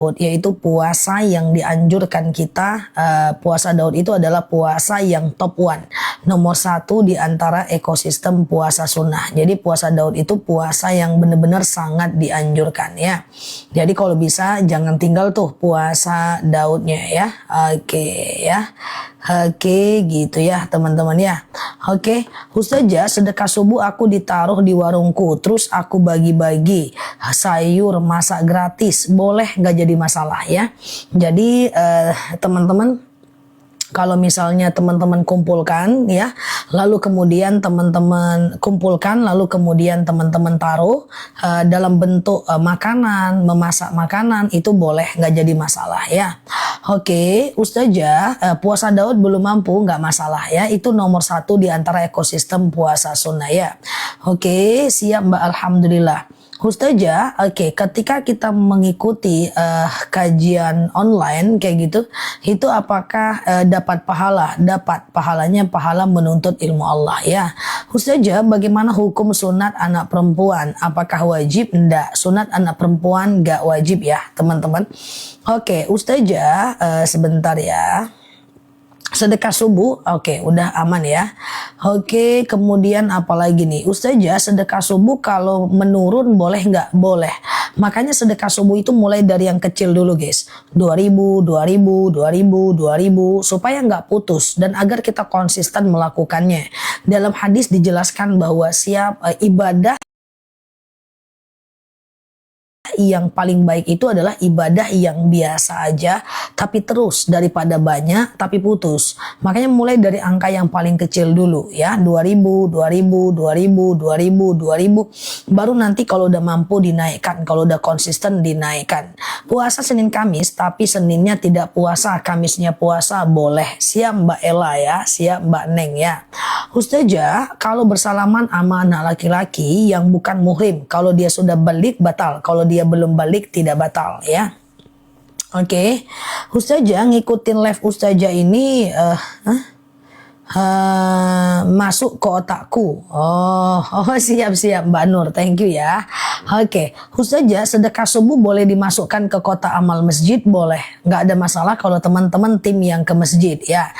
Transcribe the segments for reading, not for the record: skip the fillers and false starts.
yaitu puasa yang dianjurkan kita. Puasa Daud itu adalah puasa yang top one, nomor satu di antara ekosistem puasa sunnah. Jadi puasa Daud itu puasa yang benar-benar sangat dianjurkan ya. Jadi kalau bisa jangan tinggal tuh puasa Daudnya ya. Oke ya. Oke gitu ya teman-teman ya. Oke, Ustazah, sedekah subuh aku ditaruh di warungku, terus aku bagi-bagi sayur masak gratis, boleh nggak jadi masalah ya. Jadi teman-teman, kalau misalnya teman-teman kumpulkan ya, lalu kemudian teman-teman kumpulkan, lalu kemudian teman-teman taruh dalam bentuk makanan, memasak makanan, itu boleh, nggak jadi masalah ya. Oke, Ustazah, puasa Daud belum mampu, nggak masalah ya. Itu nomor satu di antara ekosistem puasa sunnah ya. Oke, siap Mbak, alhamdulillah. Ustazah, oke, ketika kita mengikuti kajian online kayak gitu, itu apakah dapat pahala? Dapat pahalanya, pahala menuntut ilmu Allah ya. Ustazah, bagaimana hukum sunat anak perempuan? Apakah wajib? Enggak, sunat anak perempuan enggak wajib ya teman-teman. Oke, Ustazah, sebentar ya. Sedekah subuh, oke, udah aman ya. Oke, kemudian apa lagi nih? Ustazah, sedekah subuh kalau menurun boleh nggak? Boleh. Makanya sedekah subuh itu mulai dari yang kecil dulu guys. 2000, 2000, 2000, 2000 supaya nggak putus dan agar kita konsisten melakukannya. Dalam hadis dijelaskan bahwa ibadah yang paling baik itu adalah ibadah yang biasa aja tapi terus daripada banyak tapi putus. Makanya mulai dari angka yang paling kecil dulu ya, 2000, 2000, 2000, 2000, 2000, baru nanti kalau udah mampu dinaikkan, kalau udah konsisten dinaikkan. Puasa Senin Kamis tapi Seninnya tidak puasa, Kamisnya puasa, boleh. Siap Mbak Ella ya, siap Mbak Neng ya. Ustazah, kalau bersalaman sama anak laki-laki yang bukan muhrim, kalau dia sudah balik batal, kalau dia belum balik tidak batal ya. Oke, Ustazah, ngikutin live Ustazah ini masuk ke otakku. Oh siap Mbak Nur, thank you ya. Oke, Ustazah, sedekah subuh boleh dimasukkan ke kotak amal masjid? Boleh, nggak ada masalah kalau teman-teman tim yang ke masjid ya.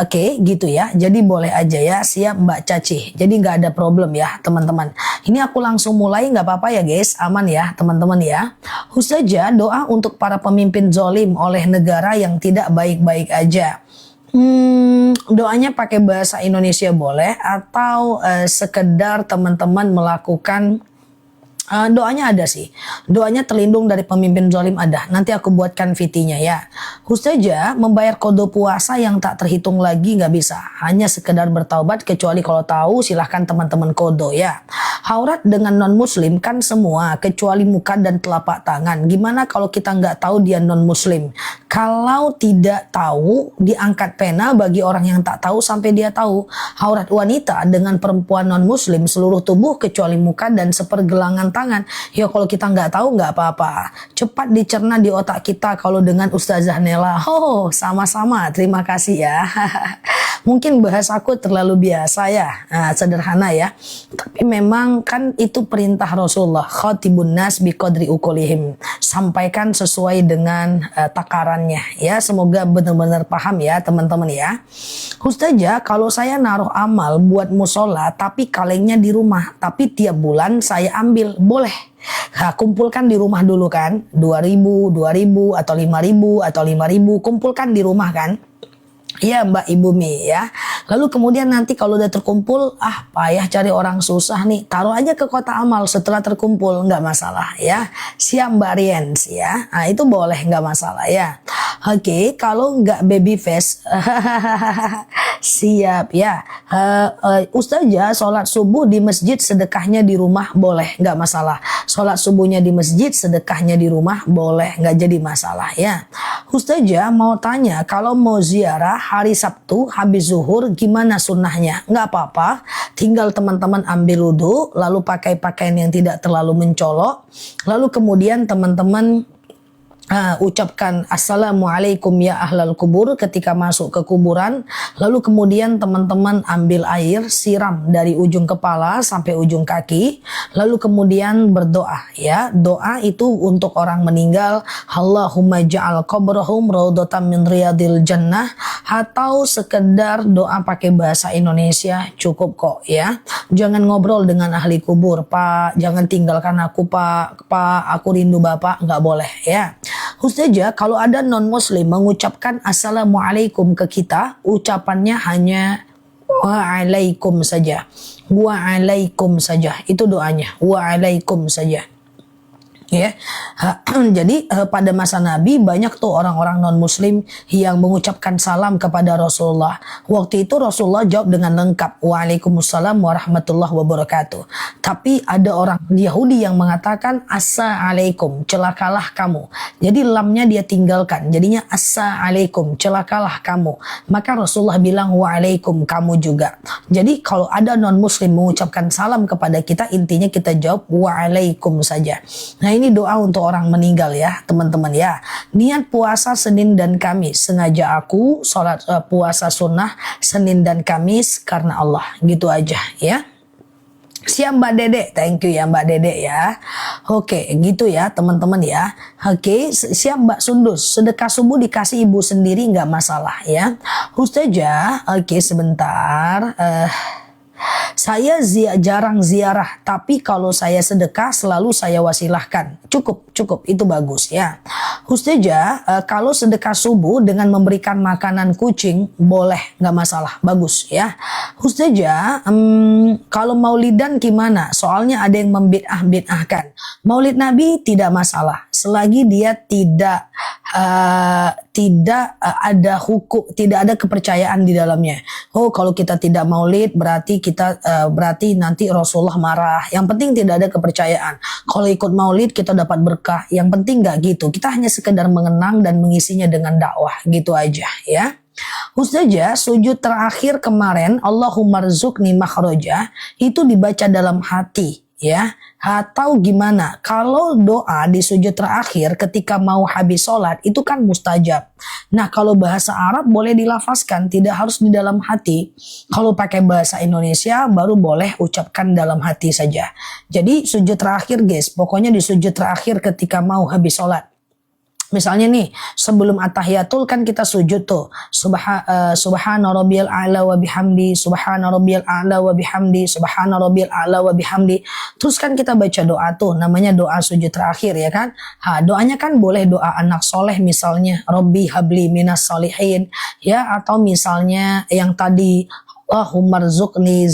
Oke, gitu ya. Jadi boleh aja ya. Siap Mbak Caci. Jadi nggak ada problem ya teman-teman. Ini aku langsung mulai, nggak apa-apa ya guys, aman ya teman-teman ya. Ustazah, doa untuk para pemimpin zolim oleh negara yang tidak baik-baik aja. Doanya pakai bahasa Indonesia boleh, atau sekedar teman-teman melakukan doanya ada sih. Doanya terlindung dari pemimpin zalim ada. Nanti aku buatkan VT-nya ya. Ustazah, membayar qada puasa yang tak terhitung lagi nggak bisa. Hanya sekedar bertaubat, kecuali kalau tahu silahkan teman-teman qada ya. Aurat dengan non muslim kan semua kecuali muka dan telapak tangan. Gimana kalau kita nggak tahu dia non muslim? Kalau tidak tahu, diangkat pena bagi orang yang tak tahu sampai dia tahu. Aurat wanita dengan perempuan non muslim seluruh tubuh kecuali muka dan sepergelangan tangan. Ya kalau kita nggak tahu nggak apa-apa. Cepat dicerna di otak kita kalau dengan Ustazah Nela. Oh sama-sama, terima kasih ya. Mungkin bahasaku terlalu biasa ya, sederhana ya. Tapi memang kan itu perintah Rasulullah. Khatibun nas biqadri uqulihim. Sampaikan sesuai dengan takarannya ya. Semoga benar-benar paham ya teman-teman ya. Ustazah, kalau saya naruh amal buat musola tapi kalengnya di rumah, tapi tiap bulan saya ambil, boleh? Nah, kumpulkan di rumah dulu kan, 2000, 2000 atau 5000 atau 5000, kumpulkan di rumah kan. Ya Mbak Ibu Mi ya. Lalu kemudian nanti kalau udah terkumpul, payah cari orang susah nih, taruh aja ke kotak amal setelah terkumpul, nggak masalah ya. Siap Mbak Riens ya. Nah itu boleh, nggak masalah ya. Oke, kalau nggak baby face, siap ya. Ustazah, sholat subuh di masjid, sedekahnya di rumah boleh, nggak masalah. Sholat subuhnya di masjid, sedekahnya di rumah boleh, nggak jadi masalah ya. Ustazah, mau tanya, kalau mau ziarah hari Sabtu habis zuhur gimana sunnahnya? Nggak apa-apa, tinggal teman-teman ambil wudhu, lalu pakai pakaian yang tidak terlalu mencolok, lalu kemudian teman-teman ucapkan assalamualaikum ya ahlal kubur ketika masuk ke kuburan, lalu kemudian teman-teman ambil air, siram dari ujung kepala sampai ujung kaki, lalu kemudian berdoa ya. Doa itu untuk orang meninggal, Allahumma ja'al qabrahum raudhatan min riyadil jannah, atau sekedar doa pakai bahasa Indonesia cukup kok ya. Jangan ngobrol dengan ahli kubur, Pak, jangan tinggalkan aku Pak, aku rindu Bapak, nggak boleh ya. Ustazah, kalau ada non-muslim mengucapkan assalamualaikum ke kita, ucapannya hanya waalaikum saja. Waalaikum saja. Itu doanya. Waalaikum saja. Ya, jadi pada masa Nabi banyak tuh orang-orang non-muslim yang mengucapkan salam kepada Rasulullah. Waktu itu Rasulullah jawab dengan lengkap, Waalaikumsalam warahmatullahi wabarakatuh. Tapi ada orang Yahudi yang mengatakan Assalamualaikum, celakalah kamu. Jadi lamnya dia tinggalkan, jadinya Assalamualaikum, celakalah kamu. Maka Rasulullah bilang Waalaikum, kamu juga. Jadi kalau ada non-muslim mengucapkan salam kepada kita, intinya kita jawab Waalaikum saja. Nah, ini doa untuk orang meninggal ya teman-teman ya. Niat puasa Senin dan Kamis, sengaja aku sholat puasa sunnah Senin dan Kamis karena Allah, gitu aja ya. Siap Mbak Dede, thank you ya Mbak Dede ya. Oke, gitu ya teman-teman ya. Oke, siap Mbak Sundus, sedekah subuh dikasih ibu sendiri nggak masalah ya. Ustazah, oke sebentar. Saya jarang ziarah, tapi kalau saya sedekah selalu saya wasilahkan. Cukup, itu bagus ya. Ustazah, kalau sedekah subuh dengan memberikan makanan kucing, boleh, nggak masalah, bagus ya. Ustazah, kalau maulidan gimana? Soalnya ada yang membid'ah-bid'ahkan. Maulid Nabi tidak masalah, selagi dia tidak ada hukum, tidak ada kepercayaan di dalamnya. Oh, kalau kita tidak maulid berarti nanti Rasulullah marah. Yang penting tidak ada kepercayaan. Kalau ikut maulid kita dapat berkah. Yang penting nggak gitu. Kita hanya sekedar mengenang dan mengisinya dengan dakwah, gitu aja ya. Ustazah, sujud terakhir kemarin Allahumma rzuqni makhraja itu dibaca dalam hati ya, atau gimana? Kalau doa di sujud terakhir ketika mau habis sholat itu kan mustajab. Nah, kalau bahasa Arab boleh dilafazkan, tidak harus di dalam hati. Kalau pakai bahasa Indonesia baru boleh ucapkan dalam hati saja. Jadi sujud terakhir guys, pokoknya di sujud terakhir ketika mau habis sholat. Misalnya nih, sebelum at-tahiyatul kan kita sujud tuh. Subhana rabbiyal a'la wa bihamdi, subhana rabbiyal a'la wa bihamdi, subhana rabbiyal a'la wa bihamdi. Terus kan kita baca doa tuh, namanya doa sujud terakhir ya kan. Doanya kan boleh doa anak soleh misalnya, Rabbi habli minas solihin ya, atau misalnya yang tadi Allahumma rzuqni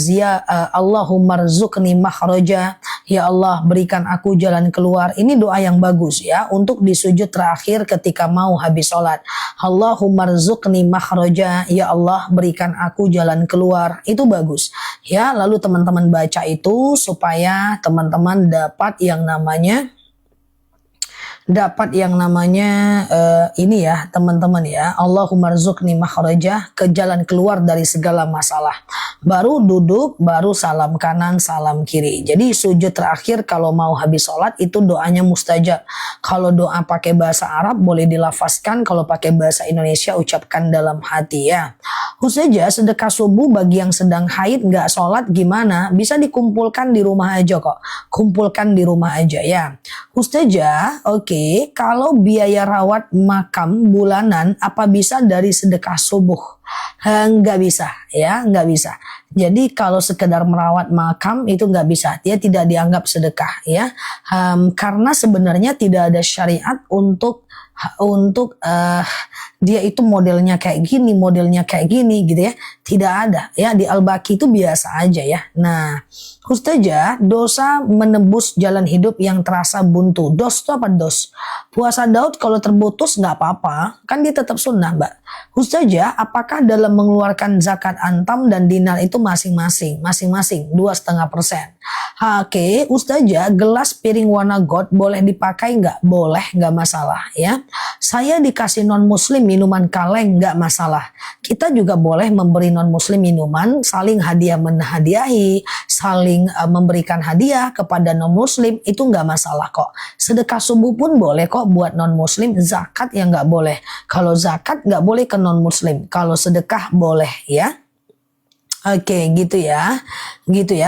makhraja, ya Allah berikan aku jalan keluar. Ini doa yang bagus ya untuk di sujud terakhir ketika mau habis sholat. Allahumma rzuqni makhraja, ya Allah berikan aku jalan keluar. Itu bagus ya. Lalu teman-teman baca itu supaya teman-teman dapat yang namanya ini ya teman-teman ya, Allahumma rzuqni makhraja, ke jalan keluar dari segala masalah. Baru duduk, baru salam kanan, salam kiri. Jadi sujud terakhir kalau mau habis sholat itu doanya mustajab. Kalau doa pakai bahasa Arab boleh dilafazkan, kalau pakai bahasa Indonesia ucapkan dalam hati ya. Ustazah, sedekah subuh bagi yang sedang haid nggak sholat gimana? Bisa dikumpulkan di rumah aja kok. Kumpulkan di rumah aja ya. Ustazah, oke. Kalau biaya rawat makam bulanan apa bisa dari sedekah subuh? Nggak bisa ya, nggak bisa. Jadi kalau sekedar merawat makam itu nggak bisa, dia tidak dianggap sedekah ya, karena sebenarnya tidak ada syariat untuk dia itu modelnya kayak gini gitu ya, tidak ada ya. Di Al-Baqi itu biasa aja ya. Nah, Ustazah, dosa menebus jalan hidup yang terasa buntu. Dos itu apa dos? Puasa Daud kalau terputus nggak apa-apa, kan dia tetap sunnah Mbak. Ustazah, apakah dalam mengeluarkan zakat antam dan dinar itu masing-masing 2,5%? Oke, Ustazah, gelas piring warna gold boleh dipakai nggak? Boleh, nggak masalah ya. Saya dikasih non muslim minuman kaleng, nggak masalah. Kita juga boleh memberi non muslim minuman, saling hadiah menhadiahi, saling memberikan hadiah kepada non muslim, itu nggak masalah kok. Sedekah subuh pun boleh kok buat non muslim, zakat yang nggak boleh. Kalau zakat nggak boleh ke non muslim, kalau sedekah boleh ya. Oke, gitu ya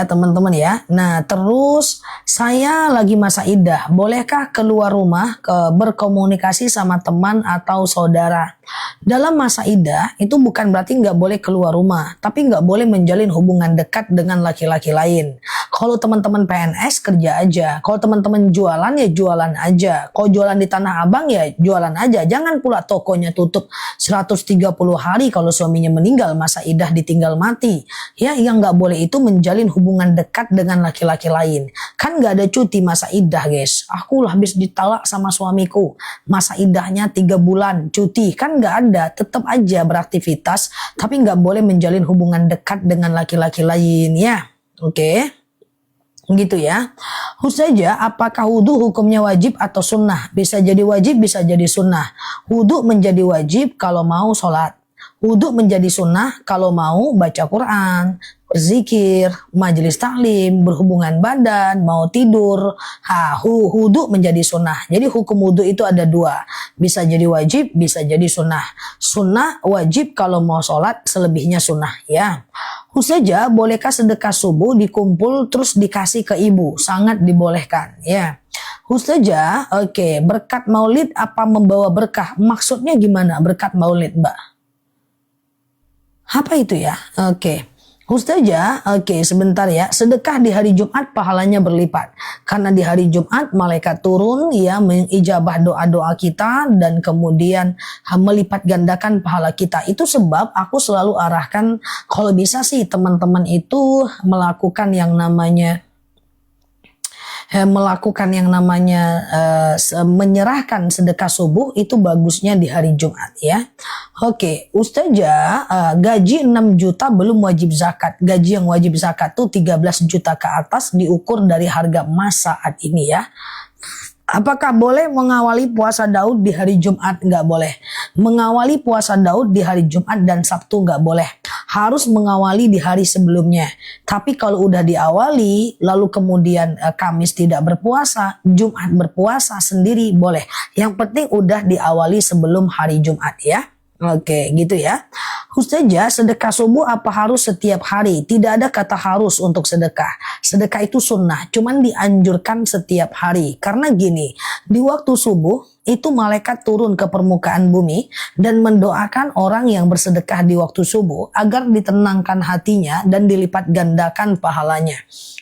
teman-teman ya. Nah, terus saya lagi masa iddah, bolehkah keluar rumah berkomunikasi sama teman atau saudara? Dalam masa iddah itu bukan berarti nggak boleh keluar rumah, tapi nggak boleh menjalin hubungan dekat dengan laki-laki lain. Kalau teman-teman PNS kerja aja, kalau teman-teman jualan ya jualan aja, kalau jualan di Tanah Abang ya jualan aja. Jangan pula tokonya tutup 130 hari kalau suaminya meninggal, masa iddah ditinggal mati. Ya, yang nggak boleh itu menjalin hubungan dekat dengan laki-laki lain. Kan nggak ada cuti masa iddah, guys. Aku habis ditalak sama suamiku, masa iddahnya 3 bulan cuti, kan nggak ada. Tetap aja beraktivitas, tapi nggak boleh menjalin hubungan dekat dengan laki-laki lain ya. Oke, gitu ya. Ustazah, apakah wudhu hukumnya wajib atau sunnah? Bisa jadi wajib, bisa jadi sunnah. Wudhu menjadi wajib kalau mau sholat. Wudhu menjadi sunnah kalau mau baca Quran, berzikir, majelis taklim, berhubungan badan, mau tidur. Wudhu menjadi sunnah. Jadi hukum wudhu itu ada 2. Bisa jadi wajib, bisa jadi sunnah. Sunnah wajib kalau mau sholat, selebihnya sunnah ya. Ustazah, bolehkah sedekah subuh dikumpul terus dikasih ke ibu? Sangat dibolehkan ya. Ustazah, oke, berkat maulid apa membawa berkah? Maksudnya gimana berkat maulid, Mbak? Apa itu ya? Oke. Ustazah, oke, sebentar ya. Sedekah di hari Jumat pahalanya berlipat. Karena di hari Jumat malaikat turun ya mengijabah doa-doa kita dan kemudian melipat gandakan pahala kita. Itu sebab aku selalu arahkan kalau bisa sih teman-teman itu melakukan yang namanya menyerahkan sedekah subuh itu bagusnya di hari Jumat ya. Oke, Ustazah, gaji 6 juta belum wajib zakat. Gaji yang wajib zakat tuh 13 juta ke atas diukur dari harga emas saat ini ya. Apakah boleh mengawali puasa Daud di hari Jumat? Nggak boleh. Mengawali puasa Daud di hari Jumat dan Sabtu nggak boleh. Harus mengawali di hari sebelumnya. Tapi kalau udah diawali, lalu kemudian Kamis tidak berpuasa, Jumat berpuasa sendiri boleh. Yang penting udah diawali sebelum hari Jumat ya. Oke, gitu ya. Ustazah, sedekah subuh apa harus setiap hari? Tidak ada kata harus untuk sedekah. Sedekah itu sunnah, cuman dianjurkan setiap hari. Karena gini, di waktu subuh itu malaikat turun ke permukaan bumi dan mendoakan orang yang bersedekah di waktu subuh agar ditenangkan hatinya dan dilipat gandakan pahalanya.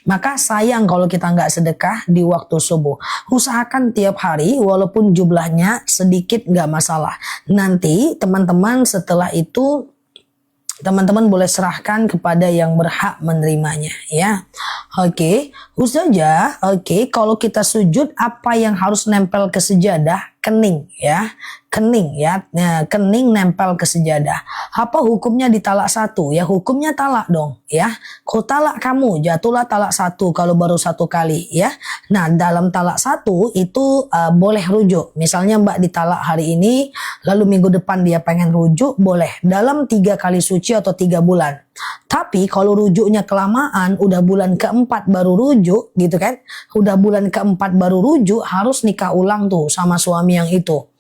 Maka sayang kalau kita nggak sedekah di waktu subuh. Usahakan tiap hari walaupun jumlahnya sedikit nggak masalah. Nanti teman-teman setelah itu teman-teman boleh serahkan kepada yang berhak menerimanya ya. Oke, Ustazah, kalau kita sujud apa yang harus nempel ke sejadah? Kening ya. Kening ya. Nah, kening nempel ke sejadah. Apa hukumnya di talak 1? Ya hukumnya talak dong ya. Kalau talak kamu jatuhlah talak 1 kalau baru 1 kali ya. Nah, dalam talak 1 itu boleh rujuk. Misalnya Mbak ditalak hari ini lalu minggu depan dia pengen rujuk, boleh dalam 3 kali suci atau 3 bulan. Tapi kalau rujuknya kelamaan, udah bulan keempat baru rujuk gitu kan, udah bulan keempat baru rujuk, harus nikah ulang tuh sama suami yang itu.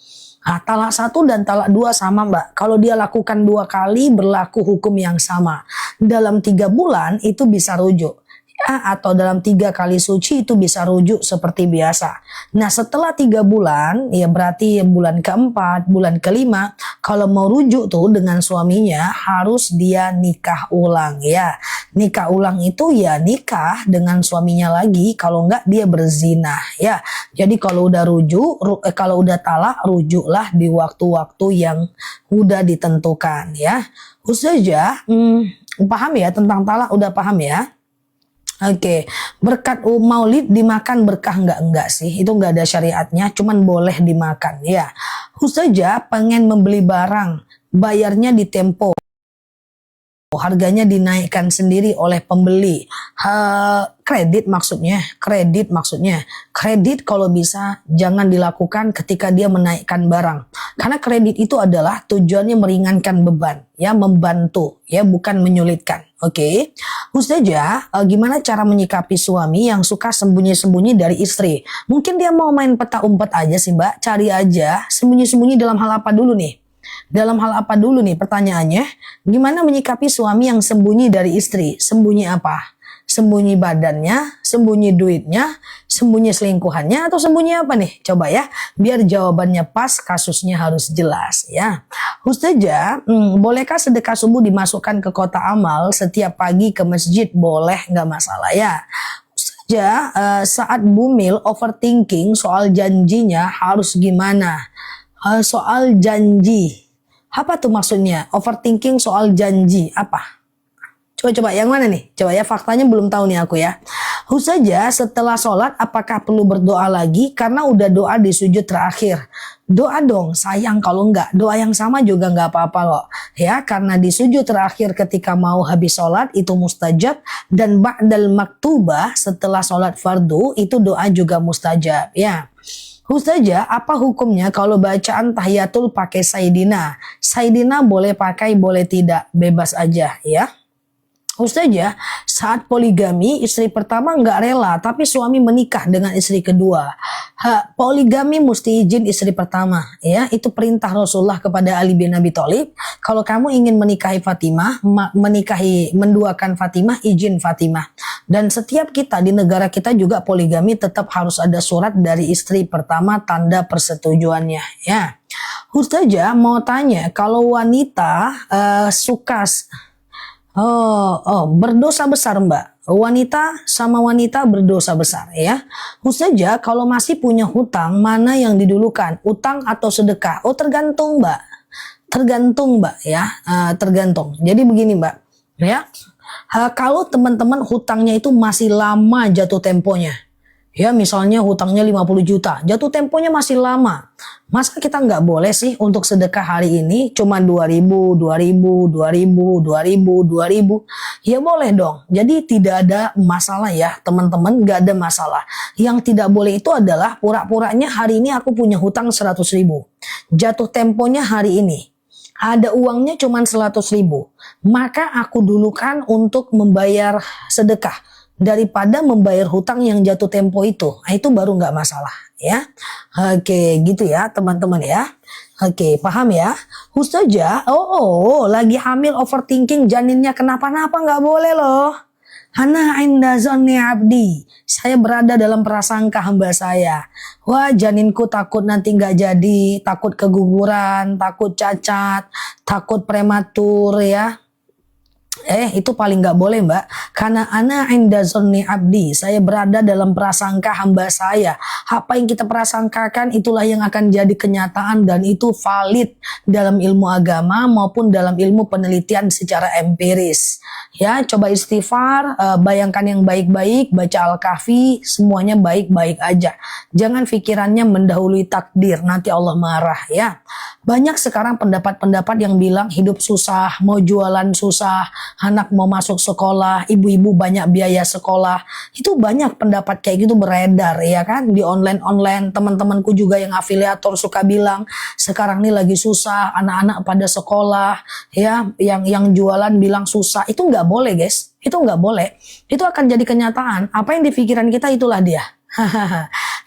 Nah, talak 1 dan talak 2 sama Mbak. Kalau dia lakukan 2 kali berlaku hukum yang sama. Dalam 3 bulan itu bisa rujuk. Atau dalam 3 kali suci itu bisa rujuk seperti biasa. Nah, setelah 3 bulan, ya berarti bulan keempat, bulan kelima, kalau mau rujuk tuh dengan suaminya harus dia nikah ulang ya. Nikah ulang itu ya nikah dengan suaminya lagi, kalau enggak dia berzina ya. Jadi kalau udah rujuk, kalau udah talak, rujuklah di waktu-waktu yang udah ditentukan ya. Ustazah, paham ya tentang talak, udah paham ya? Oke, berkat maulid dimakan berkah enggak sih? Itu enggak ada syariatnya, cuman boleh dimakan ya. Ustazah pengen membeli barang, bayarnya di tempo, harganya dinaikkan sendiri oleh pembeli. Kredit maksudnya. Kredit kalau bisa jangan dilakukan ketika dia menaikkan barang. Karena kredit itu adalah tujuannya meringankan beban, ya, membantu, ya, bukan menyulitkan. Oke. Ustazah, gimana cara menyikapi suami yang suka sembunyi-sembunyi dari istri? Mungkin dia mau main peta umpet aja sih, Mbak. Cari aja sembunyi-sembunyi dalam hal apa dulu nih? Dalam hal apa dulu nih pertanyaannya? Gimana menyikapi suami yang sembunyi dari istri? Sembunyi apa? Sembunyi badannya, sembunyi duitnya, sembunyi selingkuhannya, atau sembunyi apa nih? Coba ya, biar jawabannya pas, kasusnya harus jelas ya. Ustazah, bolehkah sedekah subuh dimasukkan ke kotak amal setiap pagi ke masjid? Boleh, nggak masalah ya. Ustazah, saat bumil overthinking soal janjinya harus gimana? Soal janji. Apa tuh maksudnya? Overthinking soal janji. Apa? Coba yang mana nih? Coba ya, faktanya belum tahu nih aku ya. Ustazah, setelah sholat apakah perlu berdoa lagi? Karena udah doa di sujud terakhir. Doa dong, sayang kalau enggak. Doa yang sama juga enggak apa-apa kok. Ya, karena di sujud terakhir ketika mau habis sholat itu mustajab. Dan ba'dal maktubah setelah sholat fardu itu doa juga mustajab. Ya. Ustazah, apa hukumnya kalau bacaan tahiyatul pakai Sayyidina? Sayyidina boleh pakai, boleh tidak, bebas aja ya. Ustazah, saat poligami istri pertama nggak rela tapi suami menikah dengan istri kedua. Poligami mesti izin istri pertama ya, itu perintah Rasulullah kepada Ali bin Abi Thalib. Kalau kamu ingin menikahi Fatimah, menduakan Fatimah, izin Fatimah. Dan setiap kita di negara kita juga poligami tetap harus ada surat dari istri pertama tanda persetujuannya ya. Ustazah mau tanya, kalau wanita suka berdosa besar Mbak. Wanita sama wanita berdosa besar ya. Ustazah, kalau masih punya hutang, mana yang didulukan? Utang atau sedekah? Oh, tergantung Mbak. Tergantung Mbak ya. Tergantung. Jadi begini Mbak ya. Kalau teman-teman hutangnya itu masih lama jatuh temponya. Ya, misalnya hutangnya 50 juta, jatuh temponya masih lama. Masa kita nggak boleh sih untuk sedekah hari ini cuma 2.000, 2.000, 2.000, 2.000, 2.000? Ya boleh dong. Jadi tidak ada masalah ya teman-teman, nggak ada masalah. Yang tidak boleh itu adalah pura-puranya hari ini aku punya hutang 100.000. Jatuh temponya hari ini. Ada uangnya cuma 100.000. Maka aku dulukan untuk membayar sedekah daripada membayar hutang yang jatuh tempo itu. Nah, itu baru nggak masalah ya. Oke, gitu ya teman-teman ya. Oke, paham ya. Ustazah, lagi hamil overthinking janinnya kenapa-napa nggak boleh loh. Hana inda zonni abdi. Saya berada dalam prasangka hamba saya. Wah, janinku takut nanti nggak jadi, takut keguguran, takut cacat, takut prematur ya. Itu paling nggak boleh Mbak, karena ana inda zonni abdi, saya berada dalam prasangka hamba saya. Apa yang kita prasangkakan itulah yang akan jadi kenyataan, dan itu valid dalam ilmu agama maupun dalam ilmu penelitian secara empiris. Ya, coba istighfar, bayangkan yang baik-baik, baca Al-Kahfi, semuanya baik-baik aja. Jangan pikirannya mendahului takdir, nanti Allah marah ya. Banyak sekarang pendapat-pendapat yang bilang hidup susah, mau jualan susah, anak mau masuk sekolah, ibu-ibu banyak biaya sekolah. Itu banyak pendapat kayak gitu beredar ya kan, di online-online. Teman-temanku juga yang afiliator suka bilang sekarang ini lagi susah, anak-anak pada sekolah ya, yang jualan bilang susah. Itu nggak boleh guys, itu nggak boleh. Itu akan jadi kenyataan. Apa yang di pikiran kita itulah dia.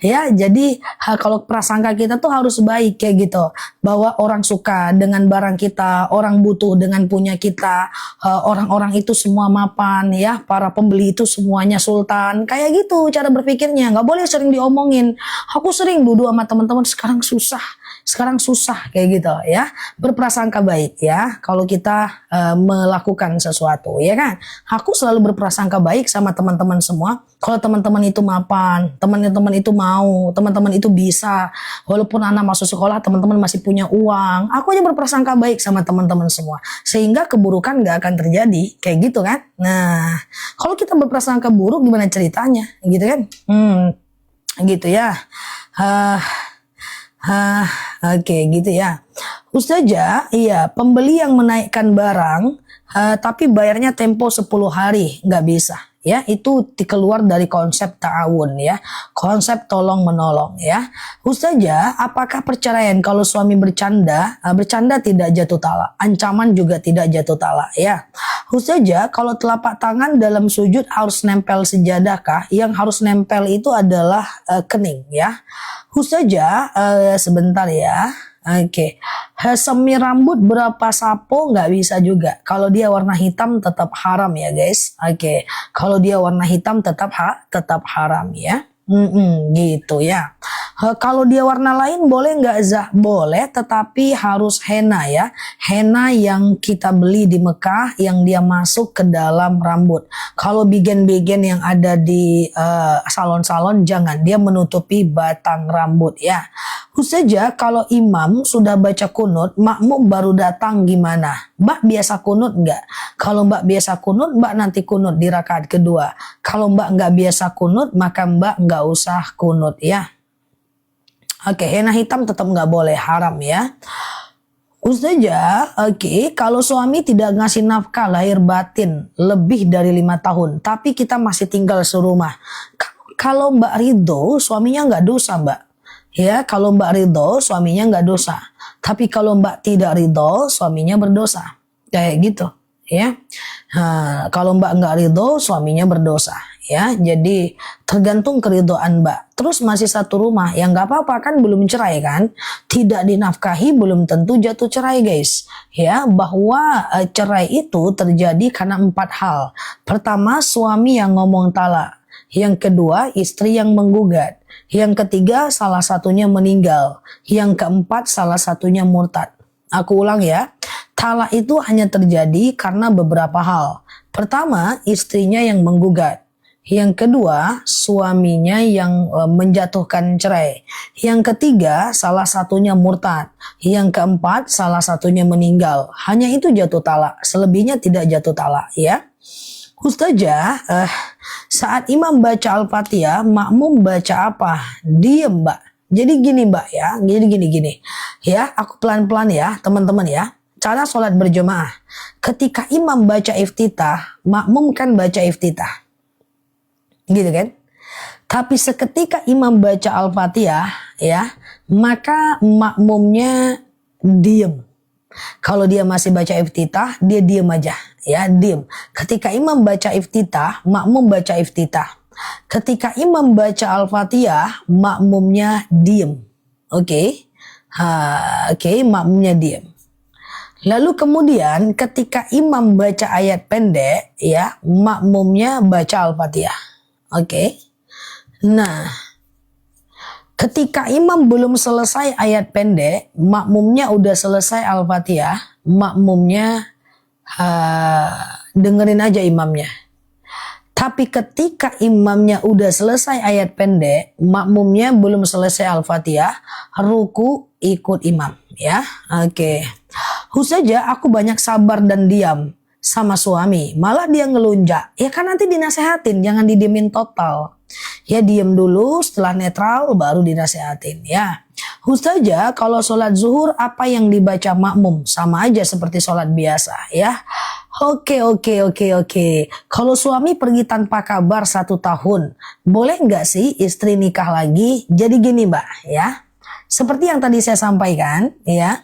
Ya, jadi kalau prasangka kita tuh harus baik kayak gitu, bahwa orang suka dengan barang kita, orang butuh dengan punya kita, orang-orang itu semua mapan ya, para pembeli itu semuanya sultan, kayak gitu cara berpikirnya. Nggak boleh sering diomongin. Aku sering duduk sama teman-teman, sekarang susah kayak gitu ya. Berprasangka baik ya kalau kita melakukan sesuatu ya kan. Aku selalu berprasangka baik sama teman-teman semua. Kalau teman-teman itu mapan, teman-teman itu mau, teman-teman itu bisa, walaupun anak masuk sekolah, teman-teman masih punya uang, aku aja berprasangka baik sama teman-teman semua, sehingga keburukan gak akan terjadi, kayak gitu kan. Nah, kalau kita berprasangka buruk gimana ceritanya, gitu kan? Gitu ya. Oke, gitu ya. Ustazah, iya, pembeli yang menaikkan barang, tapi bayarnya tempo 10 hari, nggak bisa. Ya, itu keluar dari konsep ta'awun ya, konsep tolong menolong ya. Ustazah, apakah perceraian kalau suami bercanda, bercanda tidak jatuh talak, ancaman juga tidak jatuh talak ya. Ustazah, kalau telapak tangan dalam sujud harus nempel sejadah kah? Yang harus nempel itu adalah kening ya. Ustazah, sebentar ya. Oke, semi rambut berapa sapo nggak bisa juga. Kalau dia warna hitam tetap haram ya guys. Oke, kalau dia warna hitam tetap haram ya. Gitu ya. Kalau dia warna lain boleh nggak Zah? Boleh, tetapi harus henna ya. Henna yang kita beli di Mekah yang dia masuk ke dalam rambut. Kalau bigen-bigen yang ada di salon-salon jangan, dia menutupi batang rambut ya. Ustazah, kalau imam sudah baca kunut, makmum baru datang gimana? Mbak biasa kunut nggak? Kalau mbak biasa kunut, mbak nanti kunut di rakaat kedua. Kalau mbak nggak biasa kunut, maka mbak nggak usah kunut ya. Oke, henna hitam tetap nggak boleh, haram ya. Ustazah, oke, kalau suami tidak ngasih nafkah lahir batin lebih dari 5 tahun, tapi kita masih tinggal serumah. Kalau mbak ridho, suaminya nggak dosa mbak. Ya, kalau mbak ridho, suaminya nggak dosa. Tapi kalau mbak tidak ridho, suaminya berdosa. Kayak gitu. Ya, kalau mbak nggak ridho, suaminya berdosa. Ya, jadi tergantung keridhoan mbak. Terus masih satu rumah, ya nggak apa-apa kan, belum cerai kan? Tidak dinafkahi belum tentu jatuh cerai guys. Ya, bahwa cerai itu terjadi karena 4 hal. Pertama, suami yang ngomong talak. Yang kedua, istri yang menggugat. Yang ketiga, salah satunya meninggal. Yang keempat, salah satunya murtad. Aku ulang ya. Talak itu hanya terjadi karena beberapa hal. Pertama, istrinya yang menggugat. Yang kedua, suaminya yang menjatuhkan cerai. Yang ketiga, salah satunya murtad. Yang keempat, salah satunya meninggal. Hanya itu jatuh talak. Selebihnya tidak jatuh talak ya. Ustazah, saat imam baca Al-Fatihah, makmum baca apa? Diem mbak. Jadi gini mbak ya, gini. Ya, aku pelan-pelan ya teman-teman ya. Cara sholat berjemaah. Ketika imam baca iftitah, makmum kan baca iftitah. Gitu kan? Tapi seketika imam baca Al-Fatihah ya, maka makmumnya diem. Kalau dia masih baca iftitah, dia diem aja. Ya, diem. Ketika imam baca iftitah, makmum baca iftitah. Ketika imam baca Al-Fatihah, makmumnya diem. Oke. Makmumnya diem. Lalu kemudian ketika imam baca ayat pendek, ya, makmumnya baca Al-Fatihah. Oke. Nah, ketika imam belum selesai ayat pendek, makmumnya udah selesai Al-Fatihah, makmumnya dengerin aja imamnya. Tapi ketika imamnya udah selesai ayat pendek, makmumnya belum selesai Al-Fatihah, ruku ikut imam ya. Oke. Ustazah, aku banyak sabar dan diam sama suami, malah dia ngelunjak. Ya kan nanti dinasehatin, jangan didiemin total. Ya diem dulu, setelah netral baru dinasehatin ya. Ustazah, kalau sholat zuhur apa yang dibaca makmum? Sama aja seperti sholat biasa ya. Oke. Kalau suami pergi tanpa kabar 1 tahun, boleh nggak sih istri nikah lagi? Jadi gini mbak ya. Seperti yang tadi saya sampaikan ya.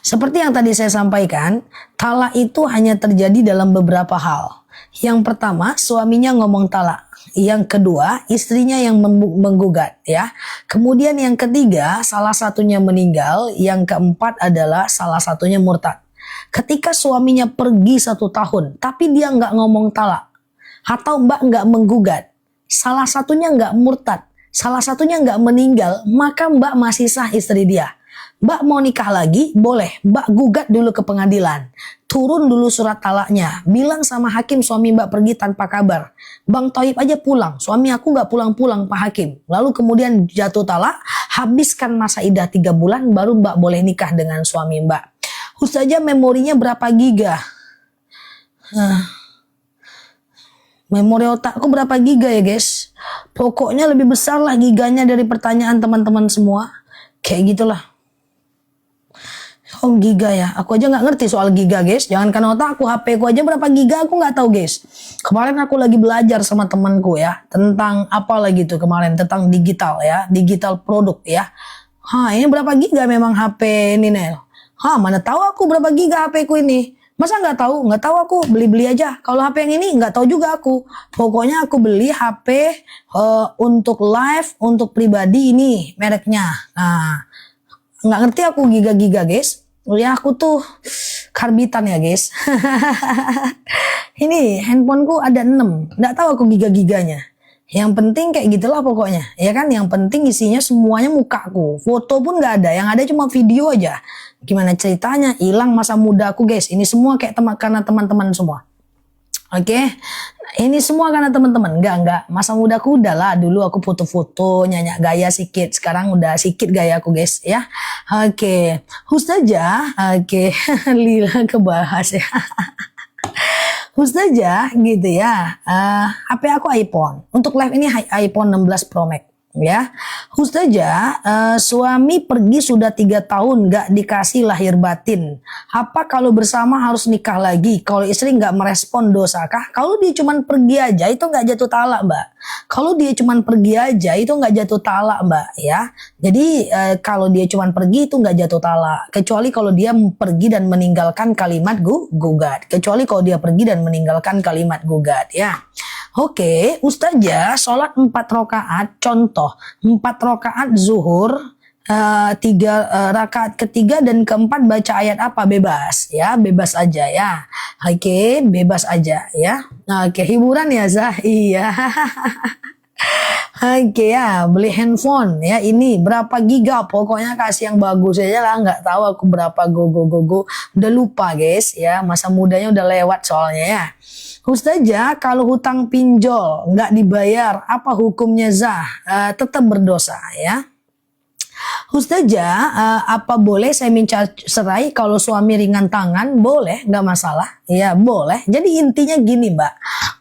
Seperti yang tadi saya sampaikan, talak itu hanya terjadi dalam beberapa hal. Yang pertama, suaminya ngomong talak. Yang kedua, istrinya yang menggugat ya. Kemudian yang ketiga, salah satunya meninggal. Yang keempat adalah salah satunya murtad. Ketika suaminya pergi 1 tahun, tapi dia nggak ngomong talak, atau mbak nggak menggugat, salah satunya nggak murtad, salah satunya nggak meninggal, maka mbak masih sah istri dia. Mbak mau nikah lagi, boleh. Mbak gugat dulu ke pengadilan. Turun dulu surat talaknya. Bilang sama hakim suami mbak pergi tanpa kabar. Bang Toib aja pulang. Suami aku nggak pulang-pulang Pak Hakim. Lalu kemudian jatuh talak. Habiskan masa iddah 3 bulan. Baru mbak boleh nikah dengan suami mbak. Ustazah, memorinya berapa giga? Memori otakku berapa giga ya guys? Pokoknya lebih besar lah giganya dari pertanyaan teman-teman semua. Kayak gitulah. Oh giga ya, aku aja nggak ngerti soal giga guys. Jangan kan otak aku, HP ku aja berapa giga aku nggak tahu guys. Kemarin aku lagi belajar sama temanku ya tentang apa lagi tuh kemarin tentang digital ya, digital produk ya. Ini berapa giga memang HP ini Nel? Mana tahu aku berapa giga HP ku ini? Masa nggak tahu? Nggak tahu aku beli-beli aja. Kalau HP yang ini nggak tahu juga aku. Pokoknya aku beli HP untuk live, untuk pribadi ini mereknya. Nah, nggak ngerti aku giga-giga guys. Ya aku tuh karbitan ya guys. Ini handphoneku ada 6. Nggak tahu aku giga-giganya. Yang penting kayak gitulah pokoknya. Ya kan, yang penting isinya semuanya mukaku. Foto pun nggak ada. Yang ada cuma video aja. Gimana ceritanya? Hilang masa muda aku guys. Ini semua kayak karena teman-teman semua. Oke, ini semua karena teman-teman. Enggak. Masa mudaku udah lah. Dulu aku foto-foto, nyanyi gaya sedikit. Sekarang udah sedikit gaya aku guys ya. Oke, Ustazah. Oke, Lila kebahas ya. Ustazah gitu ya. HP aku iPhone. Untuk live ini iPhone 16 Pro Max. Ya, Ustazah, suami pergi sudah 3 tahun gak dikasih lahir batin. Apa kalau bersama harus nikah lagi? Kalau istri gak merespon dosakah? Kalau dia cuman pergi aja itu gak jatuh talak mbak. Kalau dia cuman pergi aja itu gak jatuh talak mbak ya. Jadi kalau dia cuman pergi itu gak jatuh talak. Kecuali kalau dia pergi dan meninggalkan kalimat gugat. Kecuali kalau dia pergi dan meninggalkan kalimat gugat ya. Oke, Ustazah sholat 4 rakaat, contoh 4 rakaat zuhur, 3 rakaat ketiga dan keempat baca ayat apa? Bebas ya, bebas aja ya. Oke, bebas aja ya. Oke, hiburan ya Zah? Iya. Oke ya, beli handphone ya, ini berapa giga, pokoknya kasih yang bagus aja lah, nggak tahu aku berapa go, udah lupa guys ya, masa mudanya udah lewat soalnya ya. Ustazah, kalau hutang pinjol nggak dibayar, apa hukumnya Zah? Tetap berdosa ya. Ustazah, apa boleh saya minta cerai kalau suami ringan tangan? Boleh, nggak masalah. Ya boleh. Jadi intinya gini mbak,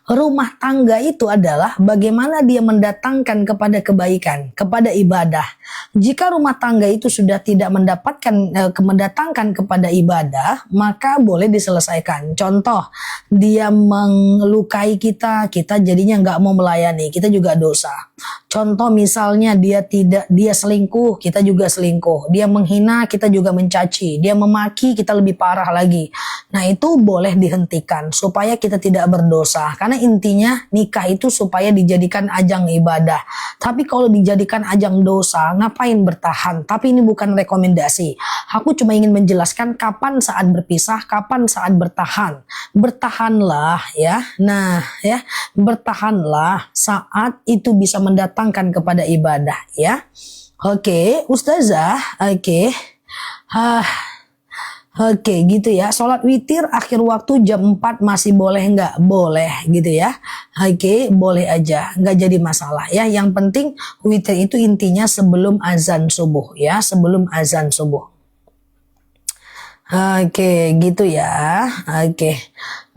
rumah tangga itu adalah bagaimana dia mendatangkan kepada kebaikan, kepada ibadah. Jika rumah tangga itu sudah tidak mendatangkan kepada ibadah, maka boleh diselesaikan. Contoh, dia melukai kita jadinya nggak mau melayani, kita juga dosa. Contoh misalnya dia selingkuh, kita juga selingkuh. Dia menghina, kita juga mencaci. Dia memaki, kita lebih parah lagi. Nah itu boleh dihentikan supaya kita tidak berdosa. Karena intinya nikah itu supaya dijadikan ajang ibadah. Tapi kalau dijadikan ajang dosa, ngapain bertahan? Tapi ini bukan rekomendasi. Aku cuma ingin menjelaskan kapan saat berpisah, kapan saat bertahan. Bertahanlah ya. Nah ya, bertahanlah saat itu bisa mendatangkan kepada ibadah ya. Oke, Ustazah, oke. Oke gitu ya, sholat witir akhir waktu jam 4 masih boleh nggak? Boleh gitu ya. Oke, boleh aja, nggak jadi masalah ya. Yang penting witir itu intinya sebelum azan subuh ya, sebelum azan subuh. Oke, gitu ya. Oke.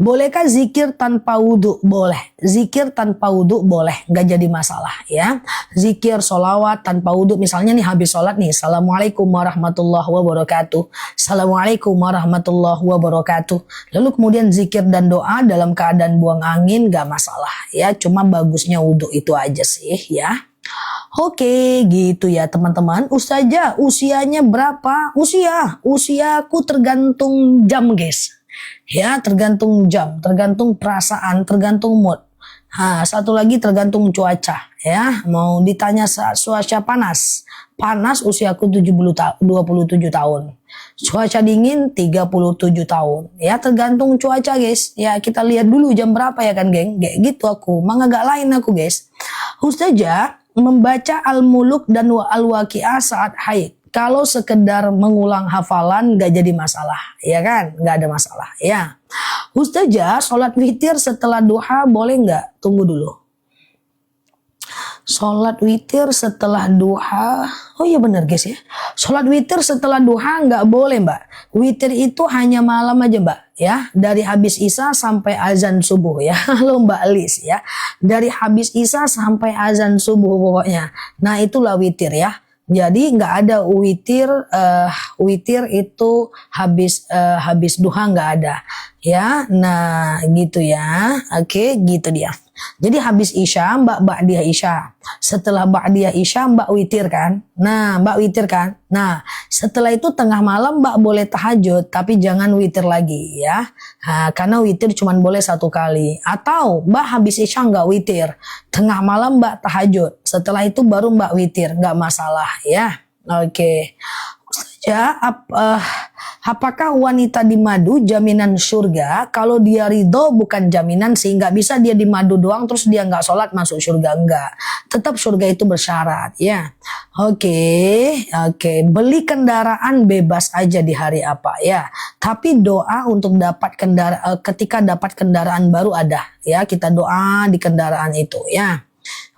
Bolehkah zikir tanpa wudhu? Boleh. Zikir tanpa wudhu boleh. Nggak jadi masalah ya. Zikir, sholawat tanpa wudhu. Misalnya nih habis sholat nih. Assalamualaikum warahmatullahi wabarakatuh. Assalamualaikum warahmatullahi wabarakatuh. Lalu kemudian zikir dan doa dalam keadaan buang angin. Nggak masalah ya. Cuma bagusnya wudhu itu aja sih ya. Oke gitu ya teman-teman. Ustazah usianya berapa? Usiaku tergantung jam guys. Ya tergantung jam, tergantung perasaan, tergantung mood. Satu lagi tergantung cuaca ya. Mau ditanya saat cuaca panas usiaku 27 tahun. Cuaca dingin 37 tahun. Ya tergantung cuaca guys. Ya kita lihat dulu jam berapa ya kan geng. Kayak gitu aku. Mang agak lain aku guys. Ustazah membaca Al-Muluk dan Al-Waqiah saat haid. Kalau sekedar mengulang hafalan gak jadi masalah, ya kan? Gak ada masalah, ya. Ustazah, sholat witir setelah duha boleh gak? Tunggu dulu. Sholat witir setelah duha, oh iya benar guys ya. Sholat witir setelah duha nggak boleh mbak. Witir itu hanya malam aja mbak ya. Dari habis isya sampai azan subuh ya. Halo mbak Lis ya. Dari habis isya sampai azan subuh pokoknya. Nah itulah witir ya. Jadi nggak ada witir, witir itu habis duha nggak ada, ya. Nah gitu ya, oke gitu dia. Jadi habis isya mbak ba'diyah isya, setelah ba'diyah isya mbak witir kan. Nah mbak witir kan. Nah setelah itu tengah malam mbak boleh tahajud, tapi jangan witir lagi ya. Nah, karena witir cuma boleh 1 kali. Atau mbak habis isya nggak witir, tengah malam mbak tahajud, setelah itu baru mbak witir, nggak masalah ya. Oke. Ya, apakah wanita di madu jaminan surga? Kalau dia ridho bukan jaminan, sehingga bisa dia di madu doang terus dia nggak sholat masuk surga, enggak. Tetap surga itu bersyarat ya. Oke. Beli kendaraan bebas aja di hari apa ya. Tapi doa untuk dapat ketika dapat kendaraan baru ada ya. Kita doa di kendaraan itu ya.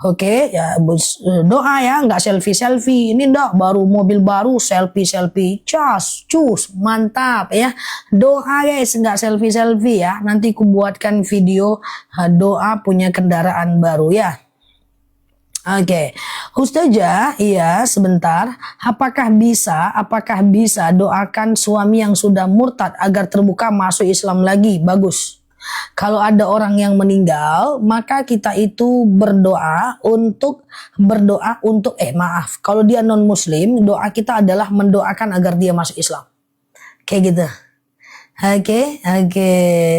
Oke, ya doa ya, nggak selfie. Ini ndak baru mobil baru selfie, cus, mantap ya. Doa guys, nggak selfie ya. Nanti ku buatkan video doa punya kendaraan baru ya. Oke, Ustazah, iya sebentar. Apakah bisa doakan suami yang sudah murtad agar terbuka masuk Islam lagi? Bagus. Kalau ada orang yang meninggal, maka kita itu berdoa untuk kalau dia non muslim, doa kita adalah mendoakan agar dia masuk Islam. Kayak gitu. Oke.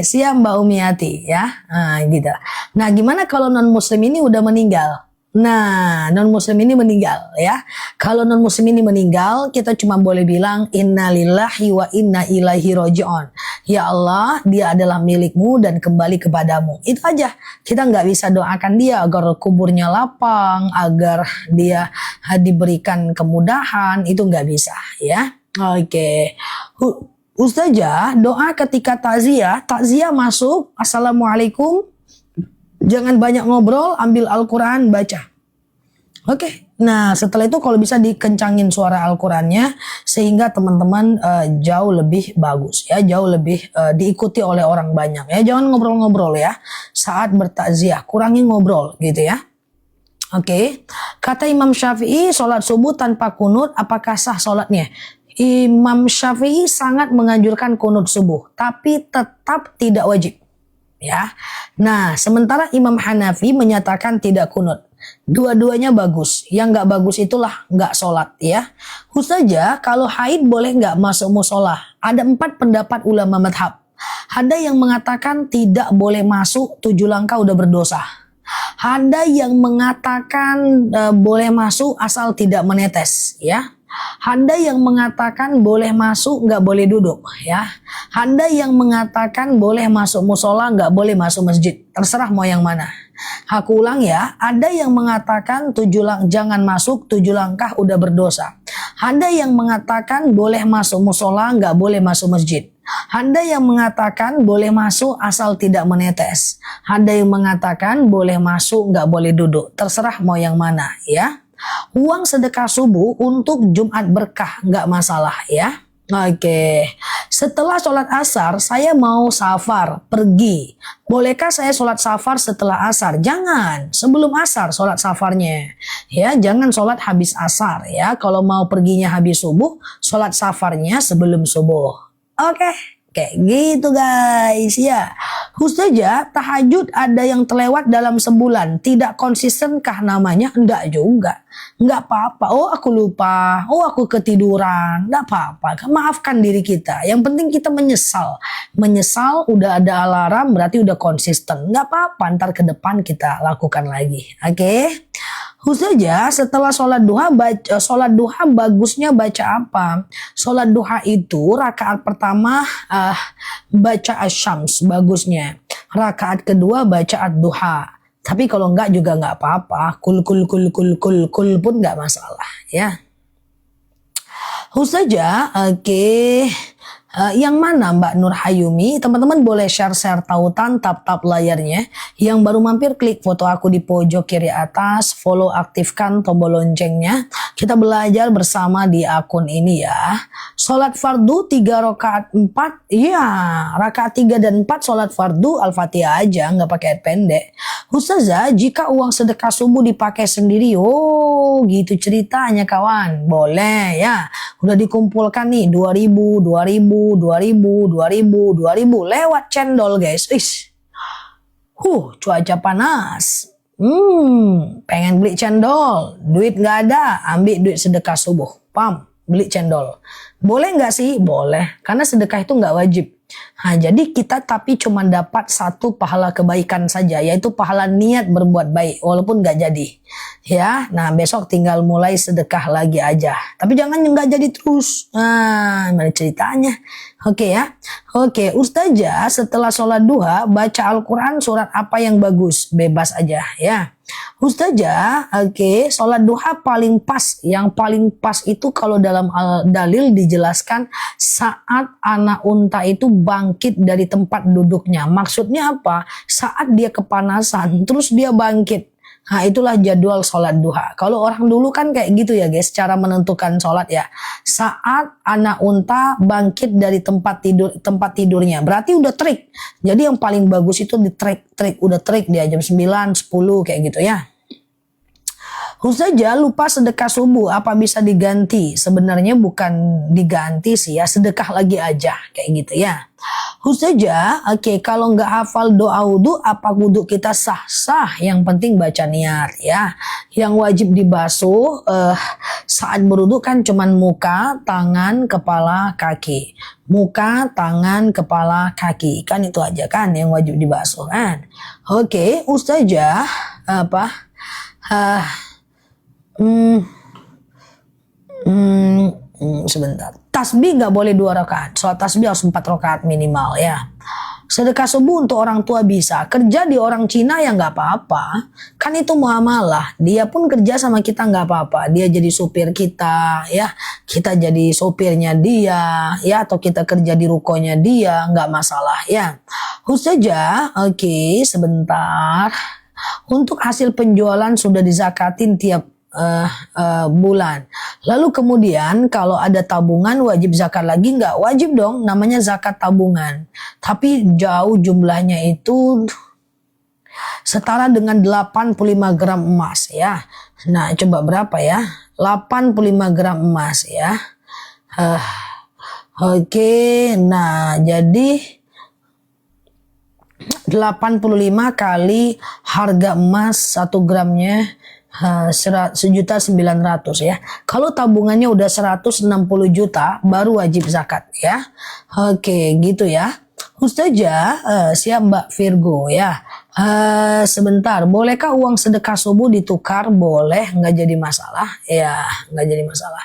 Siap Mbak Umiati ya. Nah, gitu. Nah, gimana kalau non muslim ini udah meninggal? Nah, non muslim ini meninggal ya. Kalau non muslim ini meninggal, kita cuma boleh bilang innalillahi wa inna ilaihi raji'un. Ya Allah, dia adalah milikmu dan kembali kepadamu. Itu aja. Kita nggak bisa doakan dia agar kuburnya lapang, agar dia diberikan kemudahan. Itu nggak bisa ya. Oke. Ustazah, doa ketika takziah masuk. Assalamualaikum. Jangan banyak ngobrol, ambil Al-Quran, baca. Oke. Nah setelah itu kalau bisa dikencangin suara Al-Qurannya, sehingga teman-teman jauh lebih bagus ya, jauh lebih diikuti oleh orang banyak ya. Jangan ngobrol-ngobrol ya saat bertakziah, kurangi ngobrol gitu ya. Oke. Kata Imam Syafi'i, sholat subuh tanpa kunut apakah sah sholatnya? Imam Syafi'i sangat menganjurkan kunut subuh, tapi tetap tidak wajib. Ya, nah sementara Imam Hanafi menyatakan tidak kunut. Dua-duanya bagus. Yang nggak bagus itulah nggak sholat ya. Ustazah, kalau haid boleh nggak masuk musola? Ada 4 pendapat ulama madhab. Ada yang mengatakan tidak boleh masuk, 7 langkah udah berdosa. Ada yang mengatakan boleh masuk asal tidak menetes ya. Ada yang mengatakan boleh masuk, nggak boleh duduk ya. Ada yang mengatakan boleh masuk musola, nggak boleh masuk masjid. Terserah mau yang mana. Aku ulang ya, ada yang mengatakan jangan masuk, 7 langkah udah berdosa. Ada yang mengatakan boleh masuk musola, nggak boleh masuk masjid. Ada yang mengatakan boleh masuk asal tidak menetes. Ada yang mengatakan boleh masuk, nggak boleh duduk. Terserah mau yang mana ya. Uang sedekah subuh untuk Jumat berkah, nggak masalah ya. Oke. Setelah sholat asar saya mau safar, pergi. Bolehkah saya sholat safar setelah asar? Jangan, sebelum asar sholat safarnya. Ya, jangan sholat habis asar ya. Kalau mau perginya habis subuh, sholat safarnya sebelum subuh. Oke. Kayak gitu guys ya. Ustazah, tahajud ada yang terlewat dalam sebulan, tidak konsistenkah namanya? Enggak juga. Enggak apa-apa. Oh aku lupa, oh aku ketiduran, enggak apa-apa. Maafkan diri kita. Yang penting kita menyesal. Menyesal udah ada alarm berarti udah konsisten. Enggak apa-apa, ntar ke depan kita lakukan lagi. Oke. Ustazah, setelah sholat duha bagusnya baca apa? Sholat duha itu rakaat pertama baca asyams bagusnya. Rakaat kedua baca ad-duha. Tapi kalau enggak juga enggak apa-apa. Kul pun enggak masalah ya. Ustazah, oke. Yang mana Mbak Nur Hayumi? Teman-teman boleh share-share tautan, tap-tap layarnya. Yang baru mampir klik foto aku di pojok kiri atas, follow, aktifkan tombol loncengnya. Kita belajar bersama di akun ini ya. Sholat fardu 3 rakaat 4, ya rakaat 3 dan 4 sholat fardu Al-Fatihah aja, nggak pakai ayat pendek. Ustazah, jika uang sedekah subuh dipakai sendiri, oh gitu ceritanya kawan, boleh ya. Udah dikumpulkan nih 2000, 2000, 2000, 2000, 2000 lewat cendol guys. Cuaca panas. Pengen beli cendol, duit nggak ada, ambil duit sedekah subuh, pam, beli cendol. Boleh nggak sih? Boleh, karena sedekah itu nggak wajib. Nah, jadi kita tapi cuma dapat satu pahala kebaikan saja, yaitu pahala niat berbuat baik, walaupun nggak jadi. Ya, nah besok tinggal mulai sedekah lagi aja. Tapi jangan nggak jadi terus. Nah, mana ceritanya? Oke ya. Oke, Ustazah setelah sholat duha baca Al-Quran surat apa yang bagus? Bebas aja ya. Ustazah, sholat duha paling pas. Yang paling pas itu kalau dalam dalil dijelaskan saat anak unta itu bangkit dari tempat duduknya. Maksudnya apa? Saat dia kepanasan, terus dia bangkit. Nah, itulah jadwal sholat duha. Kalau orang dulu kan kayak gitu ya guys, cara menentukan sholat ya. Saat anak unta bangkit dari tempat tidurnya, berarti udah trik. Jadi yang paling bagus itu di trik, udah trik dia jam 9, 10 kayak gitu ya. Ustazah lupa sedekah subuh, apa bisa diganti? Sebenarnya bukan diganti sih ya, sedekah lagi aja kayak gitu ya. Ustazah, kalau nggak hafal doa wudhu, apa wudhu kita sah-sah? Yang penting baca niat ya. Yang wajib dibasuh saat berwudhu kan cuman muka, tangan, kepala, kaki. Muka, tangan, kepala, kaki. Kan itu aja kan yang wajib dibasuh kan. Ustazah, sebentar. Tasbih nggak boleh 2 rakaat. Sholat tasbih harus 4 rakaat minimal ya. Sedekah subuh untuk orang tua bisa. Kerja di orang Cina ya nggak apa-apa. Kan itu muamalah. Dia pun kerja sama kita nggak apa-apa. Dia jadi supir kita ya. Kita jadi sopirnya dia ya. Atau kita kerja di rukonya dia. Nggak masalah ya. Ustazah, sebentar. Untuk hasil penjualan sudah dizakatin tiap bulan. Lalu kemudian kalau ada tabungan wajib zakat lagi nggak? Wajib dong, namanya zakat tabungan. Tapi jauh jumlahnya itu setara dengan 85 gram emas ya. Nah, coba berapa ya? 85 gram emas ya. Nah jadi 85 kali harga emas 1 gramnya 1.900.000 ya. Kalau tabungannya udah 160 juta baru wajib zakat ya. Gitu ya. Ustazah, siap Mbak Virgo ya. Sebentar, bolehkah uang sedekah subuh ditukar? Boleh, nggak jadi masalah ya, nggak jadi masalah.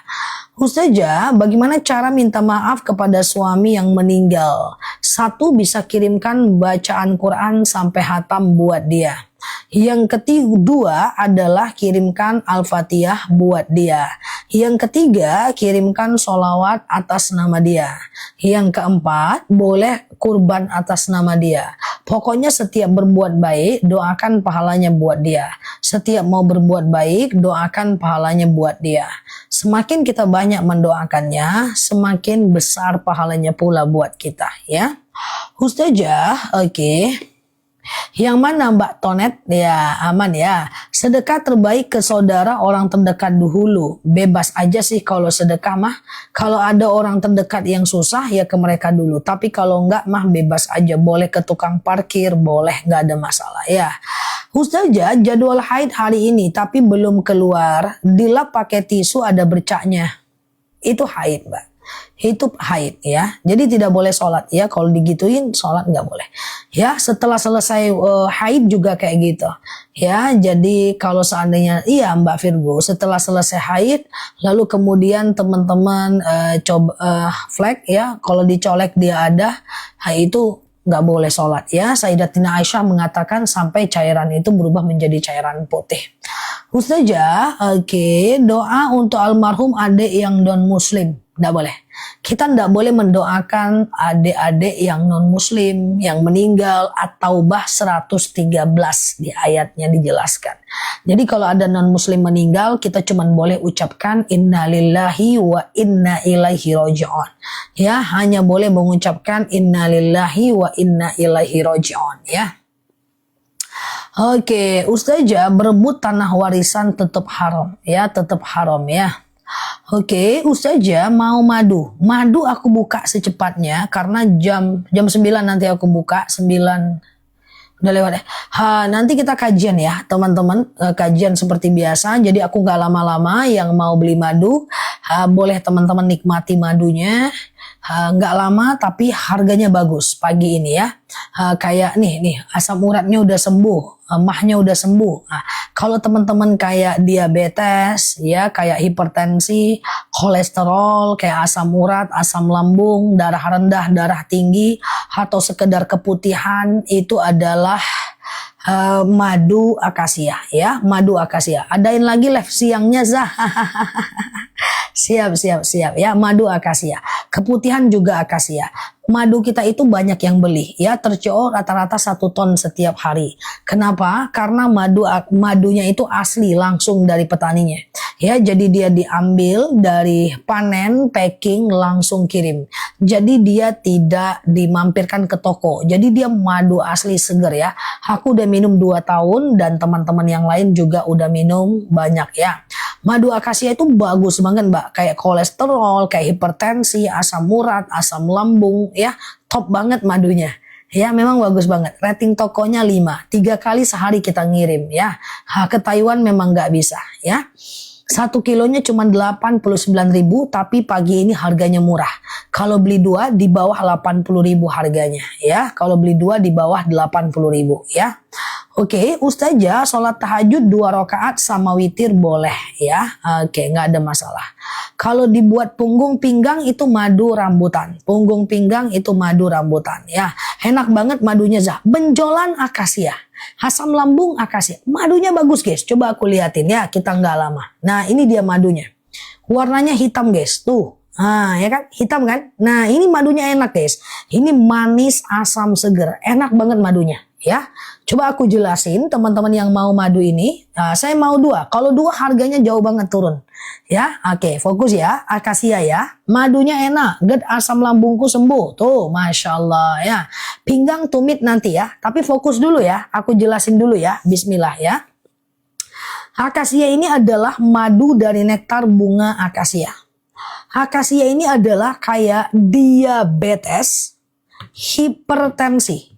Ustazah, bagaimana cara minta maaf kepada suami yang meninggal? 1, bisa kirimkan bacaan Quran sampai hatam buat dia. Yang kedua adalah kirimkan Al-Fatihah buat dia. Yang ketiga, kirimkan sholawat atas nama dia. Yang keempat, boleh kurban atas nama dia. Pokoknya setiap berbuat baik, doakan pahalanya buat dia. Setiap mau berbuat baik, doakan pahalanya buat dia. Semakin kita banyak mendoakannya, semakin besar pahalanya pula buat kita ya. Ustazah, Yang mana Mbak Tonet? Ya aman ya. Sedekah terbaik ke saudara orang terdekat dahulu. Bebas aja sih kalau sedekah mah. Kalau ada orang terdekat yang susah ya ke mereka dulu. Tapi kalau enggak mah bebas aja. Boleh ke tukang parkir, boleh, nggak ada masalah ya. Ustazah, jadwal haid hari ini tapi belum keluar. Dilap pakai tisu ada bercaknya. Itu haid Mbak. Itu haid ya. Jadi tidak boleh sholat ya. Kalau digituin sholat nggak boleh. Ya setelah selesai haid juga kayak gitu. Ya jadi kalau seandainya iya Mbak Virgo setelah selesai haid lalu kemudian teman-teman coba flek ya. Kalau dicolek dia ada, itu nggak boleh sholat ya. Sayyidatina Aisyah mengatakan sampai cairan itu berubah menjadi cairan putih. Ustazah, doa untuk almarhum adik yang non muslim. Nggak boleh. Kita nggak boleh mendoakan adik-adik yang non-muslim yang meninggal. At-Taubah 113 di ayatnya dijelaskan. Jadi kalau ada non-muslim meninggal, kita cuma boleh ucapkan inna lillahi wa inna ilaihi roji'un. Ya, hanya boleh mengucapkan inna lillahi wa inna ilaihi roji'un. Ya. Oke, Ustazah, berebut tanah warisan tetap haram. Ya, tetap haram ya. Oke, Ustazah mau madu. Madu aku buka secepatnya karena jam 9 nanti aku buka, 9 udah lewat ya. Nanti kita kajian ya teman-teman, kajian seperti biasa. Jadi aku nggak lama-lama, yang mau beli madu boleh teman-teman nikmati madunya. Nggak lama tapi harganya bagus pagi ini ya. Kayak nih asam uratnya udah sembuh, mahnya udah sembuh. Nah, kalau teman-teman kayak diabetes ya, kayak hipertensi, kolesterol, kayak asam urat, asam lambung, darah rendah, darah tinggi, atau sekedar keputihan, itu adalah madu akasia ya, madu akasia. Adain lagi live siangnya Zah. Siap ya, madu akasia. Keputihan juga akasia. Madu kita itu banyak yang beli ya, terco rata-rata 1 ton setiap hari. Kenapa? Karena madunya itu asli langsung dari petaninya. Ya, jadi dia diambil dari panen, packing, langsung kirim. Jadi dia tidak dimampirkan ke toko. Jadi dia madu asli seger ya. Aku udah minum 2 tahun dan teman-teman yang lain juga udah minum banyak ya. Madu akasia itu bagus banget Mbak, kayak kolesterol, kayak hipertensi, asam urat, asam lambung ya, top banget madunya. Ya memang bagus banget, rating tokonya 5, 3 kali sehari kita ngirim ya. Ke Taiwan memang nggak bisa ya. 1 kilonya cuma 89.000, tapi pagi ini harganya murah. Kalau beli 2 di bawah 80.000 harganya ya. Kalau beli 2 di bawah 80.000 ya. Oke, Ustazah sholat tahajud 2 rakaat sama witir boleh ya. Oke, nggak ada masalah. Kalau dibuat punggung pinggang itu madu rambutan. Punggung pinggang itu madu rambutan ya. Enak banget madunya Zah. Benjolan akasia. Asam lambung akasia. Madunya bagus guys. Coba aku liatin ya, kita nggak lama. Nah, ini dia madunya. Warnanya hitam guys. Tuh. Ya kan? Hitam kan? Nah, ini madunya enak guys. Ini manis asam seger. Enak banget madunya. Ya, coba aku jelasin teman-teman yang mau madu ini. Saya mau 2. Kalau 2 harganya jauh banget turun. Ya, oke, fokus ya. Akasia ya. Madunya enak. Ged asam lambungku sembuh. Tuh, masya Allah ya. Pinggang tumit nanti ya. Tapi fokus dulu ya. Aku jelasin dulu ya. Bismillah ya. Akasia ini adalah madu dari nektar bunga akasia. Akasia ini adalah kayak diabetes, hipertensi,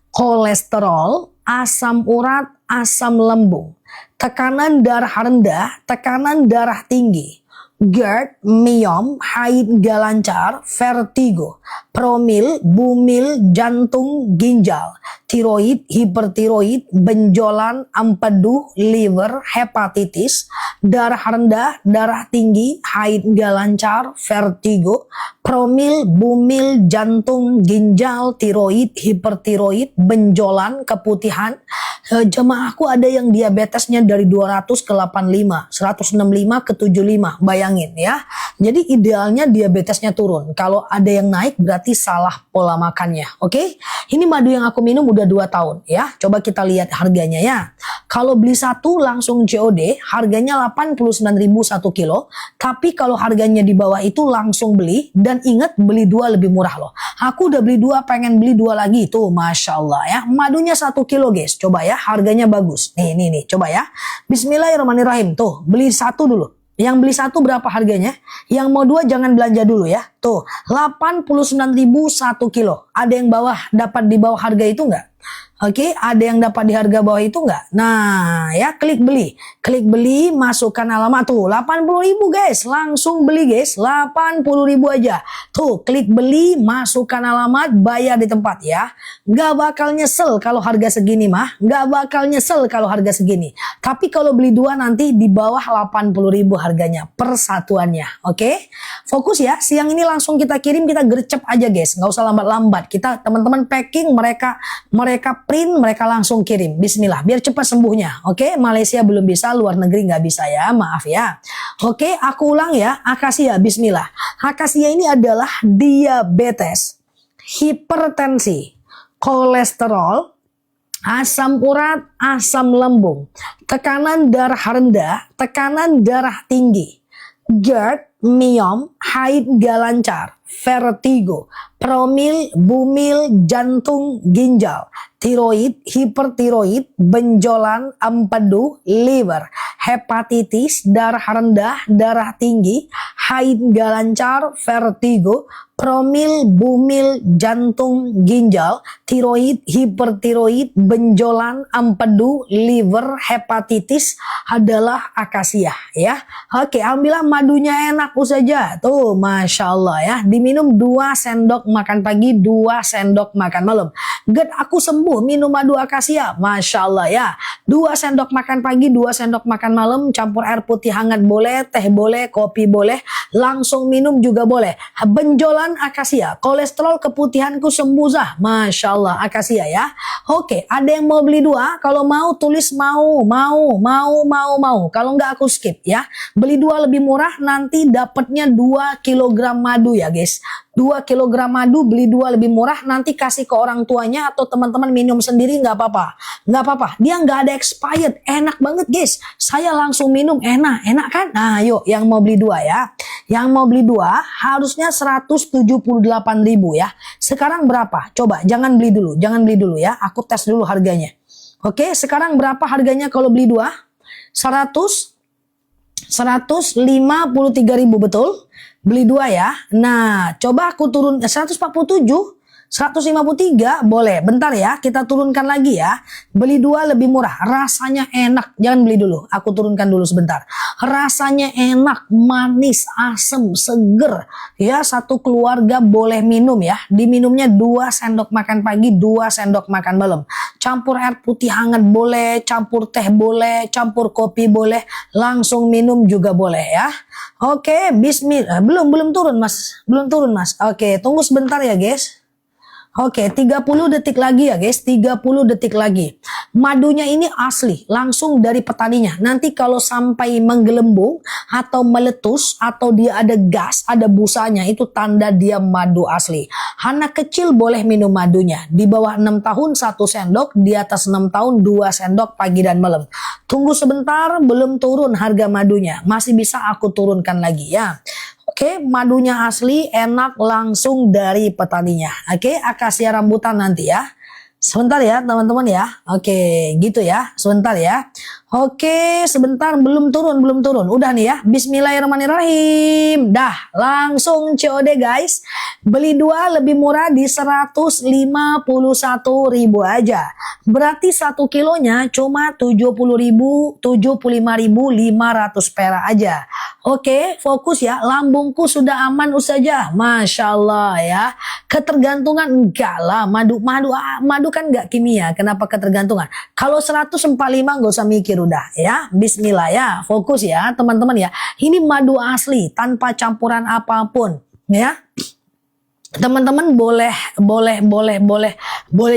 kolesterol, asam urat, asam lambung, tekanan darah rendah, tekanan darah tinggi, GERD, myom, haid gak lancar, vertigo, promil, bumil, jantung, ginjal, tiroid, hipertiroid, benjolan, empedu, liver, hepatitis, darah rendah, darah tinggi, haid gak lancar, vertigo, promil, bumil, jantung, ginjal, tiroid, hipertiroid, benjolan, keputihan. Jemaahku ada yang diabetesnya dari 200 ke 85, 165 ke 75, bayangin ya. Jadi idealnya diabetesnya turun. Kalau ada yang naik berarti salah pola makannya. Oke? Ini madu yang aku minum udah 2 tahun ya. Coba kita lihat harganya ya. Kalau beli 1 langsung COD harganya 89.000 1 kilo. Tapi kalau harganya di bawah itu langsung beli, dan ingat beli 2 lebih murah loh. Aku udah beli 2, pengen beli 2 lagi tuh, masya Allah ya. Madunya 1 kilo guys, coba ya, harganya bagus. Nih, coba ya. Bismillahirrahmanirrahim. Tuh, beli 1 dulu. Yang beli 1 berapa harganya? Yang mau 2 jangan belanja dulu ya. Tuh, 89.000 1 kilo. Ada yang dapat di bawah harga itu enggak? Oke, ada yang dapat di harga bawah itu enggak? Nah, ya klik beli. Klik beli, masukkan alamat tuh. 80.000 guys, langsung beli guys. 80.000 aja. Tuh, klik beli, masukkan alamat, bayar di tempat ya. Nggak bakal nyesel kalau harga segini mah. Nggak bakal nyesel kalau harga segini. Tapi kalau beli 2 nanti di bawah 80.000 harganya per satuannya. Oke? Fokus ya, siang ini langsung kita kirim, kita gercep aja guys. Nggak usah lambat-lambat. Kita teman-teman packing, mereka print, mereka langsung kirim. Bismillah, biar cepat sembuhnya. Oke, Malaysia belum bisa, luar negeri nggak bisa ya, maaf ya. Oke, aku ulang ya, akasia, bismillah. Akasia ini adalah diabetes, hipertensi, kolesterol, asam urat, asam lambung, tekanan darah rendah, tekanan darah tinggi, GERD, miom, haid gak lancar, vertigo, promil, bumil, jantung, ginjal, tiroid, hipertiroid, benjolan, empedu, liver, hepatitis, darah rendah, darah tinggi, haid gak lancar, vertigo, promil, bumil, jantung, ginjal, tiroid, hipertiroid, benjolan, empedu, liver, hepatitis adalah akasia ya. Oke, alhamdulillah madunya enak saja. Tuh, Masya Allah ya. Diminum 2 sendok makan pagi, 2 sendok makan malam. GERD aku sembuh minum madu akasia. Masya Allah ya. 2 sendok makan pagi, 2 sendok makan malam, campur air putih hangat boleh, teh boleh, kopi boleh, langsung minum juga boleh. Benjolan akasia, kolesterol keputihanku sembuh zah. Masya Allah akasia ya. Oke, ada yang mau beli 2? Kalau mau tulis mau. Kalau enggak aku skip ya. Beli 2 lebih murah, nanti dapatnya 2 kilogram madu ya guys. 2 kilogram madu, beli 2 lebih murah, nanti kasih ke orang tuanya atau teman-teman minum sendiri nggak apa-apa. Nggak apa-apa, dia nggak ada expired, enak banget guys. Saya langsung minum, enak kan? Nah yuk, yang mau beli 2 ya. Yang mau beli 2 harusnya 178.000 ya. Sekarang berapa? Coba, jangan beli dulu ya. Aku tes dulu harganya. Oke, sekarang berapa harganya kalau beli 2? 153.000 betul? Beli 2 ya. Nah, coba aku turun 147, 153 boleh. Bentar ya, kita turunkan lagi ya. Beli 2 lebih murah, rasanya enak. Jangan beli dulu, aku turunkan dulu sebentar. Rasanya enak, manis, asem, seger. Ya, satu keluarga boleh minum ya. Diminumnya 2 sendok makan pagi, 2 sendok makan malam. Campur air putih hangat boleh, campur teh boleh, campur kopi boleh, langsung minum juga boleh ya. Oke, bismillah. Belum turun mas. Oke, tunggu sebentar ya guys. Oke, 30 detik lagi ya guys, 30 detik lagi. Madunya ini asli, langsung dari petaninya. Nanti kalau sampai menggelembung atau meletus atau dia ada gas, ada busanya, itu tanda dia madu asli. Anak kecil boleh minum madunya. Di bawah 6 tahun 1 sendok, di atas 6 tahun 2 sendok pagi dan malam. Tunggu sebentar, belum turun harga madunya. Masih bisa aku turunkan lagi ya. Oke, madunya asli, enak, langsung dari petaninya. Oke, akasia rambutan nanti ya. Sebentar ya teman-teman ya. Oke, gitu ya. Sebentar ya. Oke, sebentar, belum turun. Udah nih ya. Bismillahirrahmanirrahim. Dah, langsung COD guys. Beli 2 lebih murah di 151.000 aja. Berarti 1 kilonya cuma 75.500 perak aja. Oke, fokus ya. Lambungku sudah aman Ustazah. Masya Allah ya. Ketergantungan enggak lah. Madu kan enggak kimia. Kenapa ketergantungan? Kalau 145 enggak usah mikir udah ya. Bismillah ya. Fokus ya teman-teman ya. Ini madu asli tanpa campuran apapun ya. Teman-teman boleh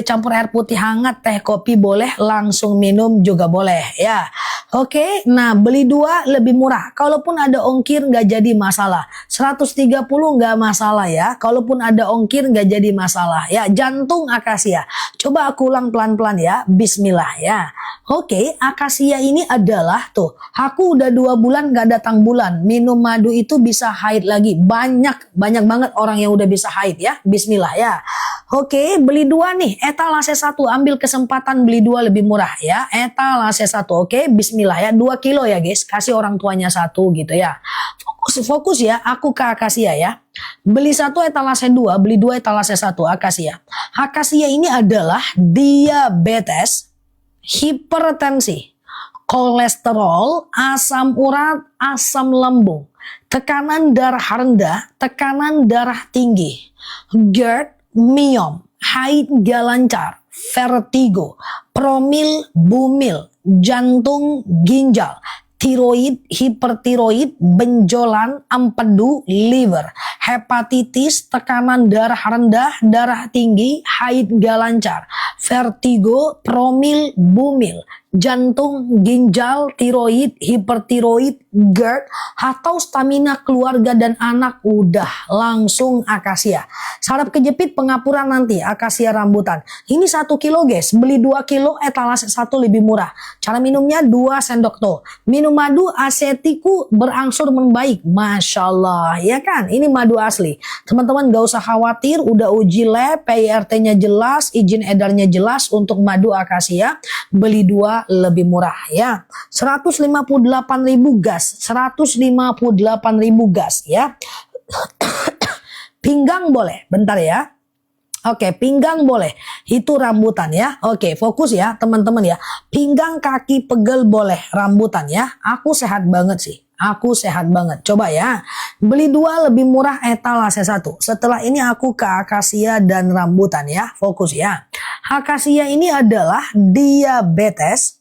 campur air putih hangat, teh kopi boleh, langsung minum juga boleh ya. Oke, nah beli 2 lebih murah. Kalaupun ada ongkir nggak jadi masalah. 130 nggak masalah ya. Kalaupun ada ongkir nggak jadi masalah ya. Jantung akasia. Coba aku ulang pelan-pelan ya. Bismillah ya. Oke, akasia ini adalah tuh. Aku udah 2 bulan nggak datang bulan. Minum madu itu bisa haid lagi. Banyak banget orang yang udah bisa haid ya. Bismillah ya. Oke, beli 2 nih. Etalase 1. Ambil kesempatan beli 2 lebih murah ya. Etalase 1. Oke, bismillah ya. 2 kilo ya guys. Kasih orang tuanya 1 gitu ya. Fokus ya. Aku ke akasia ya. Beli 1 etalase 2. Beli 2 etalase 1 akasia. Akasia ini adalah diabetes, hipertensi, kolesterol, asam urat, asam lambung, tekanan darah rendah, tekanan darah tinggi, GERD, miom, haid gak lancar, vertigo, promil, bumil, jantung, ginjal, tiroid, hipertiroid, benjolan, empedu, liver, hepatitis, tekanan darah rendah, darah tinggi, haid gak lancar, vertigo, promil, bumil, jantung, ginjal, tiroid, hipertiroid, GERD, atau stamina keluarga dan anak, udah langsung akasia. Saraf kejepit, pengapuran nanti, akasia rambutan. Ini 1 kilo guys, beli 2 kilo etalase 1 lebih murah. Cara minumnya 2 sendok tuh. Minum madu asetiku berangsur membaik. Masya Allah, ya kan? Ini madu asli. Teman-teman gak usah khawatir, udah uji lab, PIRT-nya jelas, izin edarnya jelas untuk madu akasia. Beli 2 lebih murah ya. 158.000 gas, 158.000 gas ya. Pinggang boleh, bentar ya. Oke, pinggang boleh. Itu rambutan ya. Oke, fokus ya teman-teman ya. Pinggang, kaki, pegel boleh rambutan ya. Aku sehat banget sih. Aku sehat banget. Coba ya. Beli 2 lebih murah etalase 1. Setelah ini aku ke akasia dan rambutan ya. Fokus ya. Akasia ini adalah diabetes,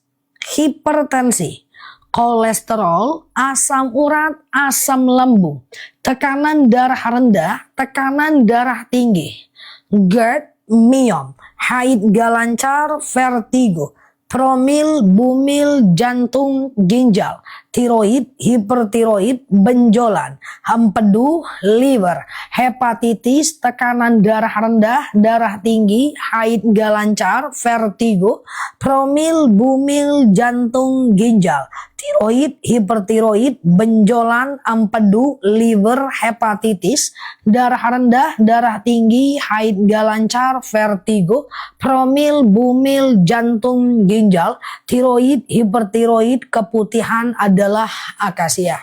hipertensi, kolesterol, asam urat, asam lambung, tekanan darah rendah, tekanan darah tinggi, GERD, myom, haid gak lancar, vertigo, promil, bumil, jantung, ginjal, tiroid, hipertiroid, benjolan, empedu, liver, hepatitis, tekanan darah rendah, darah tinggi, haid gak lancar, vertigo, promil, bumil, jantung, ginjal, tiroid, hipertiroid, benjolan, empedu, liver, hepatitis, darah rendah, darah tinggi, haid gak lancar, vertigo, promil, bumil, jantung, ginjal, tiroid, hipertiroid, keputihan adalah akasia.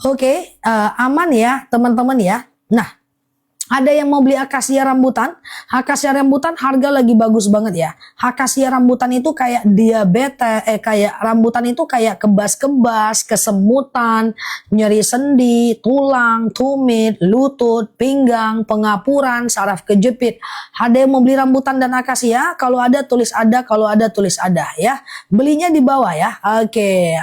Oke, aman ya teman-teman ya. Nah, ada yang mau beli akasia rambutan? Akasia rambutan harga lagi bagus banget ya. Akasia rambutan itu kayak diabetes, kayak rambutan itu kayak kebas-kebas, kesemutan, nyeri sendi, tulang, tumit, lutut, pinggang, pengapuran, saraf kejepit. Ada yang mau beli rambutan dan akasia? Kalau ada tulis ada, kalau ada tulis ada ya. Belinya di bawah ya. Oke,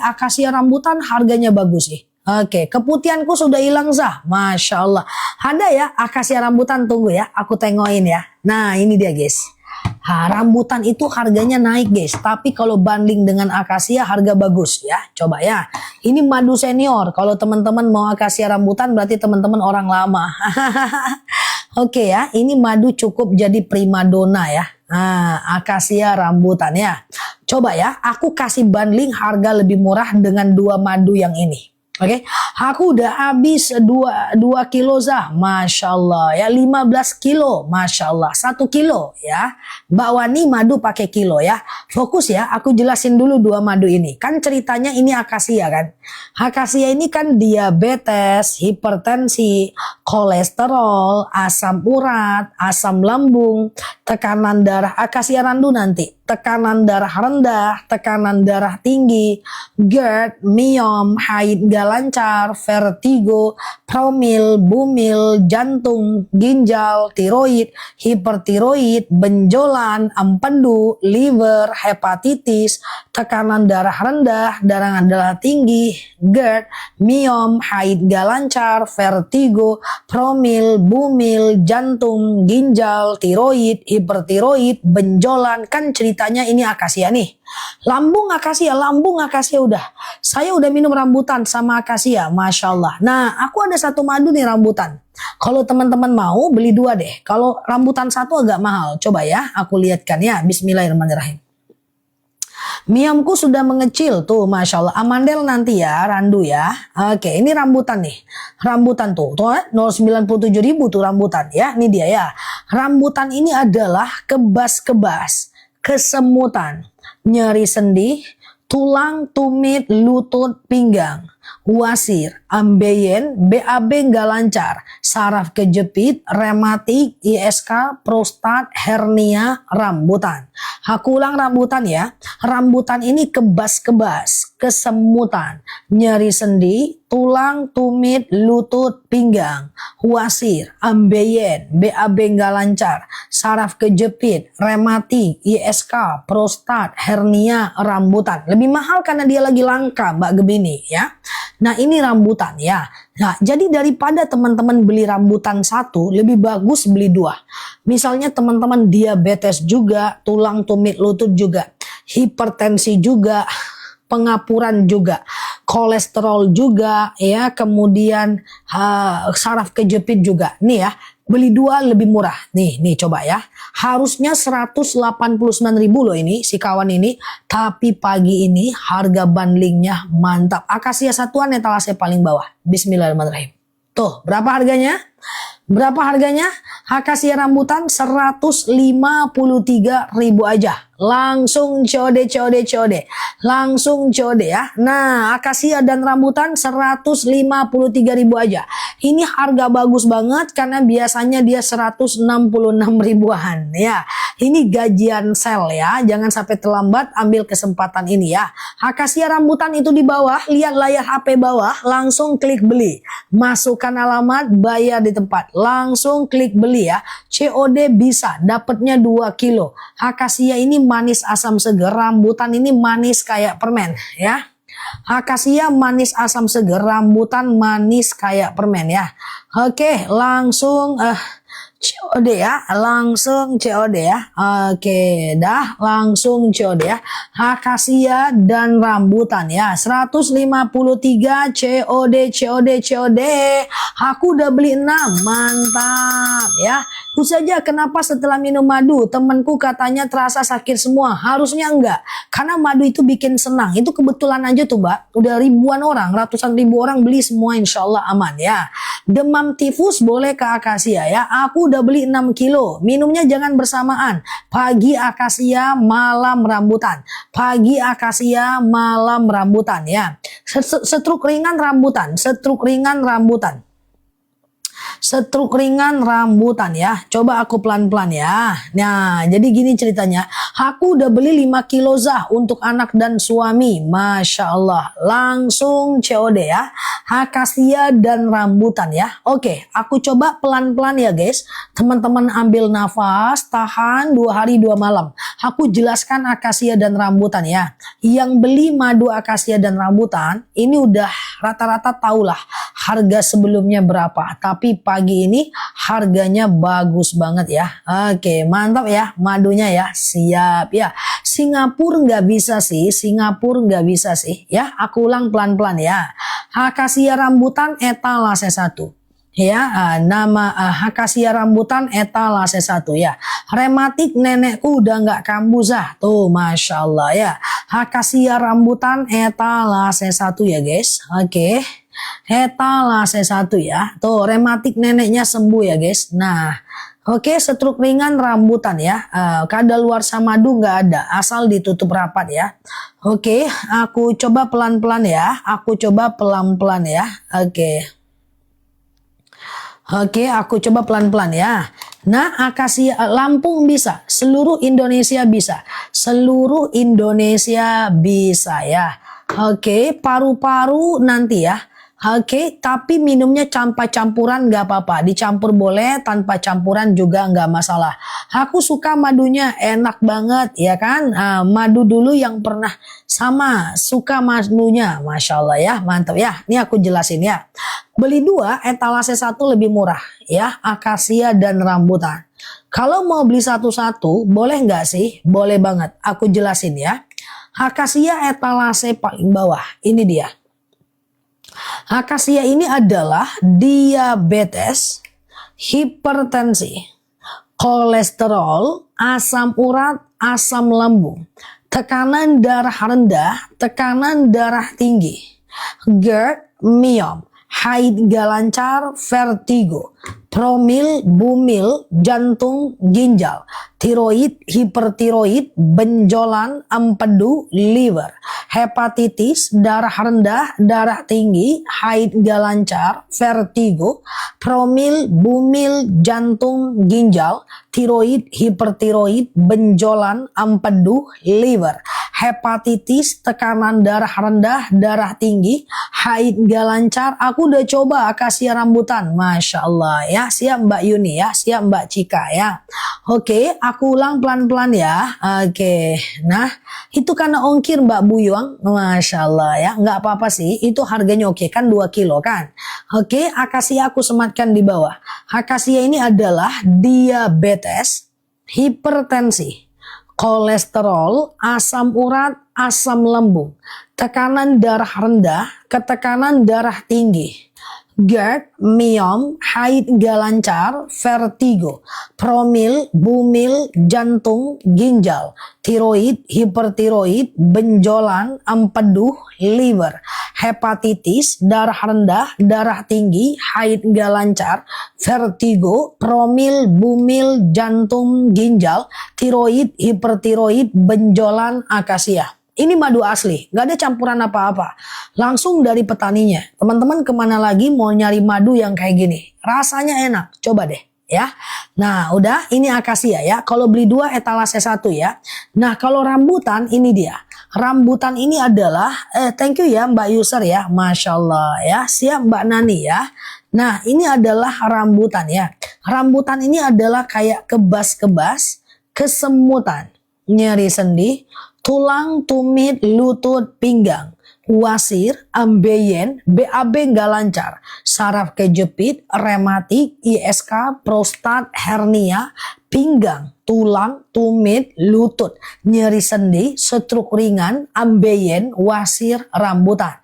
akasia rambutan harganya bagus sih. Oke, keputihanku sudah hilang Zah. Masya Allah. Ada ya akasia rambutan, tunggu ya. Aku tengokin ya. Nah ini dia guys. Rambutan itu harganya naik guys. Tapi kalau banding dengan akasia harga bagus ya. Coba ya. Ini madu senior. Kalau teman-teman mau akasia rambutan berarti teman-teman orang lama. Oke ya. Ini madu cukup jadi primadona ya. Nah, akasia rambutan ya. Coba ya. Aku kasih bundling harga lebih murah dengan 2 madu yang ini. Oke, aku udah habis 2 kilo Zah, Masya Allah ya, 15 kilo, Masya Allah, 1 kilo ya. Mbak Wani madu pakai kilo ya. Fokus ya, aku jelasin dulu 2 madu ini. Kan ceritanya ini akasia kan. Akasia ini kan diabetes, hipertensi, kolesterol, asam urat, asam lambung, tekanan darah, akasia randu nanti. Tekanan darah rendah, tekanan darah tinggi, GERD, myom, haid gak lancar, vertigo, promil, bumil, jantung, ginjal, tiroid, hipertiroid, benjolan, empedu, liver, hepatitis, tekanan darah rendah, darah tinggi, GERD, myom, haid gak lancar, vertigo, promil, bumil, jantung, ginjal, tiroid, hipertiroid, benjolan. Kan ceritanya ini akasia nih. Lambung akasia udah. Saya udah minum rambutan sama akasia, Masya Allah. Nah, aku ada 1 madu nih rambutan. Kalau teman-teman mau beli 2 deh. Kalau rambutan 1 agak mahal. Coba ya, aku lihatkan ya. Bismillahirrahmanirrahim. Miamku sudah mengecil tuh, Masya Allah. Amandel nanti ya, randu ya. Oke, ini rambutan nih. Rambutan tuh 097.000 tuh rambutan ya. Ini dia ya. Rambutan ini adalah kebas-kebas, kesemutan, nyeri sendi, tulang, tumit, lutut, pinggang, wasir, ambeien, BAB nggak lancar, saraf kejepit, rematik, ISK, prostat, hernia, rambutan. Aku ulang rambutan ya. Rambutan ini kebas-kebas, kesemutan, nyeri sendi, tulang, tumit, lutut, pinggang, wasir, ambeien, BAB nggak lancar, saraf kejepit, rematik, ISK, prostat, hernia, rambutan. Lebih mahal karena dia lagi langka Mbak Gemini ya. Nah ini rambutan ya. Nah jadi daripada teman-teman beli rambutan satu, lebih bagus beli dua. Misalnya teman-teman diabetes juga, tulang, tumit, lutut juga, hipertensi juga, pengapuran juga, kolesterol juga ya, kemudian saraf kejepit juga. Nih ya, beli dua lebih murah. Nih coba ya. Harusnya 189.000 loh ini si kawan ini, tapi pagi ini harga bundlingnya mantap. Akasia satuan etalase paling bawah. Bismillahirrahmanirrahim. Tuh, berapa harganya? Berapa harganya? Akasia rambutan 153.000 aja. Langsung COD. Langsung COD ya. Nah, akasia dan rambutan 153.000 aja. Ini harga bagus banget karena biasanya dia 166 ribuan ya. Ini gajian sel ya. Jangan sampai terlambat, ambil kesempatan ini ya. Akasia rambutan itu di bawah, lihat layar HP bawah, langsung klik beli. Masukkan alamat, bayar di tempat. Langsung klik beli ya. COD bisa, dapatnya 2 kilo. Akasia ini manis asam seger, rambutan ini manis kayak permen ya. Akasia manis asam seger, rambutan manis kayak permen ya. Oke, langsung COD ya, langsung COD ya. Oke, dah langsung COD ya. Akasia dan rambutan ya. 153 COD. Aku udah beli 6. Mantap ya. Itu saja kenapa setelah minum madu temanku katanya terasa sakit semua. Harusnya enggak. Karena madu itu bikin senang. Itu kebetulan aja tuh Mbak. Udah ribuan orang, ratusan ribu orang beli semua, insya Allah aman ya. Demam tifus boleh ke akasia ya. Aku udah beli 6 kilo. Minumnya jangan bersamaan. Pagi akasia, malam rambutan. Pagi akasia, malam rambutan ya. Stroke ringan rambutan. Stroke ringan rambutan ya. Coba aku pelan-pelan ya. Nah, jadi gini ceritanya. Aku udah beli 5 kilo Zah untuk anak dan suami. Masya Allah. Langsung COD ya. Akasia dan rambutan ya. Oke, aku coba pelan-pelan ya guys. Teman-teman ambil nafas, tahan 2 hari 2 malam. Aku jelaskan akasia dan rambutan ya. Yang beli madu akasia dan rambutan, ini udah rata-rata tahulah harga sebelumnya berapa. Tapi pagi ini harganya bagus banget ya. Oke, mantap ya madunya ya. Siap ya. Singapura nggak bisa sih. Ya. Aku ulang pelan-pelan ya. Akasia rambutan etalase 1. Ya, nama akasia rambutan etalase 1 ya. Rematik nenekku udah nggak kambuh Zah. Tuh, Masya Allah ya. Akasia rambutan etalase 1 ya guys. Oke. Etalase 1 ya. Tuh, rematik neneknya sembuh ya guys. Nah, oke, stroke ringan rambutan ya. Kadaluarsa madu nggak ada, asal ditutup rapat ya. Oke, aku coba pelan-pelan ya. Oke, aku coba pelan-pelan ya. Nah, akasia Lampung bisa, seluruh Indonesia bisa ya. Oke, paru-paru nanti ya. Oke, tapi minumnya tanpa campuran nggak apa-apa. Dicampur boleh, tanpa campuran juga nggak masalah. Aku suka madunya, enak banget ya kan. Madu dulu yang pernah sama, suka madunya. Masya Allah ya, mantap ya. Ini aku jelasin ya. Beli 2, etalase 1 lebih murah ya. Akasia dan rambutan. Kalau mau beli satu-satu, boleh nggak sih? Boleh banget. Aku jelasin ya. Akasia etalase paling bawah. Ini dia. Akasia ini adalah diabetes, hipertensi, kolesterol, asam urat, asam lambung, tekanan darah rendah, tekanan darah tinggi, GERD, miom, haid gak lancar, vertigo, promil, bumil, jantung, ginjal, tiroid, hipertiroid, benjolan, empedu, liver, hepatitis, darah rendah, darah tinggi, haid gak lancar, vertigo, promil, bumil, jantung, ginjal, tiroid, hipertiroid, benjolan, empedu, liver, hepatitis, tekanan darah rendah, darah tinggi, haid gak lancar. Aku udah coba akasia rambutan, Masya Allah ya. Siap Mbak Yuni ya, siap Mbak Cika ya. Oke, aku ulang pelan-pelan ya. Oke, nah itu karena ongkir Mbak Buyuang, Masya Allah ya. Nggak apa-apa sih, itu harganya oke kan 2 kilo kan. Oke, akasia aku sematkan di bawah. Akasia ini adalah diabetes, hipertensi, kolesterol, asam urat, asam lambung, tekanan darah rendah, ketekanan darah tinggi, GERD, miom, haid gak lancar, vertigo, promil, bumil, jantung, ginjal, tiroid, hipertiroid, benjolan, empedu, liver, hepatitis, darah rendah, darah tinggi, haid gak lancar, vertigo, promil, bumil, jantung, ginjal, tiroid, hipertiroid, benjolan, akasia. Ini madu asli, gak ada campuran apa-apa. Langsung dari petaninya. Teman-teman kemana lagi mau nyari madu yang kayak gini? Rasanya enak, coba deh ya. Nah udah, ini akasia ya. Kalau beli 2 etalase 1 ya. Nah kalau rambutan ini dia. Rambutan ini adalah, thank you ya Mbak User ya. Masya Allah ya, siap Mbak Nani ya. Nah ini adalah rambutan ya. Rambutan ini adalah kayak kebas-kebas, kesemutan, nyeri sendi, tulang, tumit, lutut, pinggang, wasir, ambeien, BAB nggak lancar, saraf kejepit, rematik, ISK, prostat, hernia, pinggang, tulang, tumit, lutut, nyeri sendi, stroke ringan, ambeien, wasir, rambutan.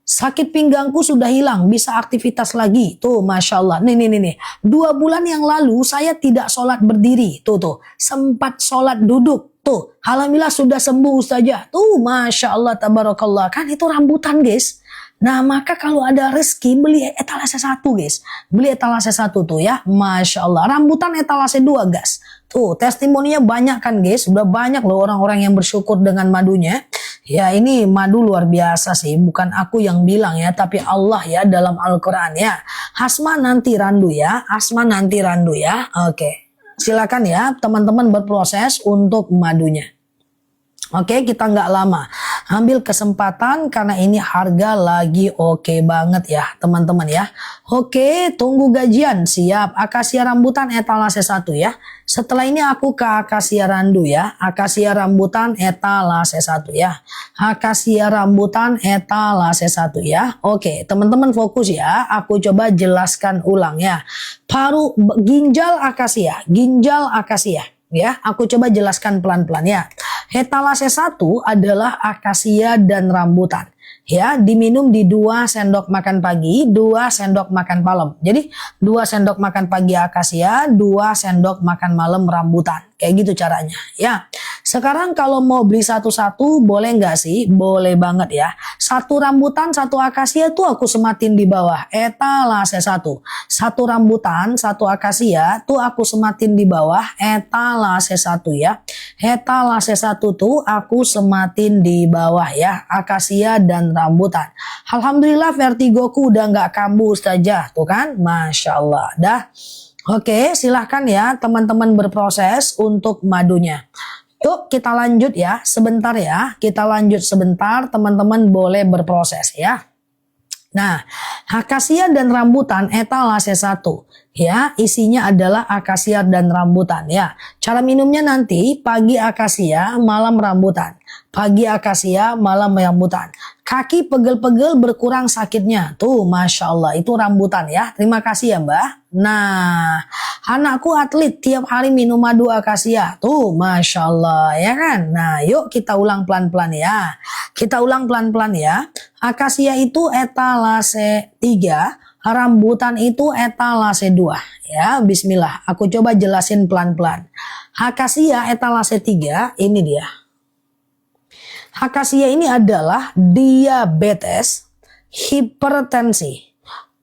Sakit pinggangku sudah hilang, bisa aktivitas lagi. Tuh, Masya Allah. Nih. 2 bulan yang lalu saya tidak sholat berdiri. Tuh. Sempat sholat duduk. Tuh, alhamdulillah sudah sembuh Ustazah. Tuh, Masya Allah, tabarakallah. Kan itu rambutan, guys. Nah, maka kalau ada rezeki, beli etalase 1, guys. Beli etalase 1 tuh ya. Masya Allah. Rambutan etalase 2, guys. Tuh, testimoninya banyak kan, guys. Udah banyak loh orang-orang yang bersyukur dengan madunya. Ya, ini madu luar biasa sih. Bukan aku yang bilang ya, tapi Allah ya dalam Al-Quran ya. Hasma nanti randu ya. Hasma nanti randu ya. Oke. Silakan ya teman-teman berproses untuk madunya. Oke, kita nggak lama. Ambil kesempatan karena ini harga lagi oke banget ya teman-teman ya. Oke, tunggu gajian. Siap. Akasia rambutan etalase 1 ya. Setelah ini aku ke akasia randu ya. Akasia rambutan etalase 1 ya. Akasia rambutan etalase 1 ya. Oke, teman-teman fokus ya. Aku coba jelaskan ulang ya. Paru ginjal akasia. Ginjal akasia. Ya, aku coba jelaskan pelan-pelan ya. Etalase 1 adalah akasia dan rambutan. Ya, diminum di 2 sendok makan pagi, 2 sendok makan malam. Jadi 2 sendok makan pagi akasia, 2 sendok makan malam rambutan. Kayak gitu caranya ya. Sekarang kalau mau beli satu-satu boleh nggak sih? Boleh banget ya. 1 rambutan, 1 akasia tuh aku sematin di bawah etalase 1. 1 rambutan, 1 akasia tuh aku sematin di bawah etalase 1 ya. Etalase 1 tuh aku sematin di bawah ya. Akasia dan rambutan. Alhamdulillah vertigoku udah nggak kambuh Ustazah. Tuh kan? Masya Allah. Dah. Oke, silahkan ya teman-teman berproses untuk madunya. Yuk kita lanjut ya, sebentar ya. Kita lanjut sebentar, teman-teman boleh berproses ya. Nah, akasia dan rambutan etalase 1 ya, isinya adalah akasia dan rambutan ya. Cara minumnya nanti pagi akasia, malam rambutan. Pagi akasia, malam rambutan. Kaki pegel-pegel berkurang sakitnya. Tuh, Masya Allah, itu rambutan ya. Terima kasih ya Mbak. Nah, anakku atlet tiap hari minum madu akasia. Tuh, Masya Allah ya kan. Nah, yuk kita ulang pelan-pelan ya. Kita ulang pelan-pelan ya. Akasia itu etalase 3, rambutan itu etalase 2. Ya, bismillah. Aku coba jelasin pelan-pelan. Akasia etalase 3, ini dia. Akasia ini adalah diabetes, hipertensi,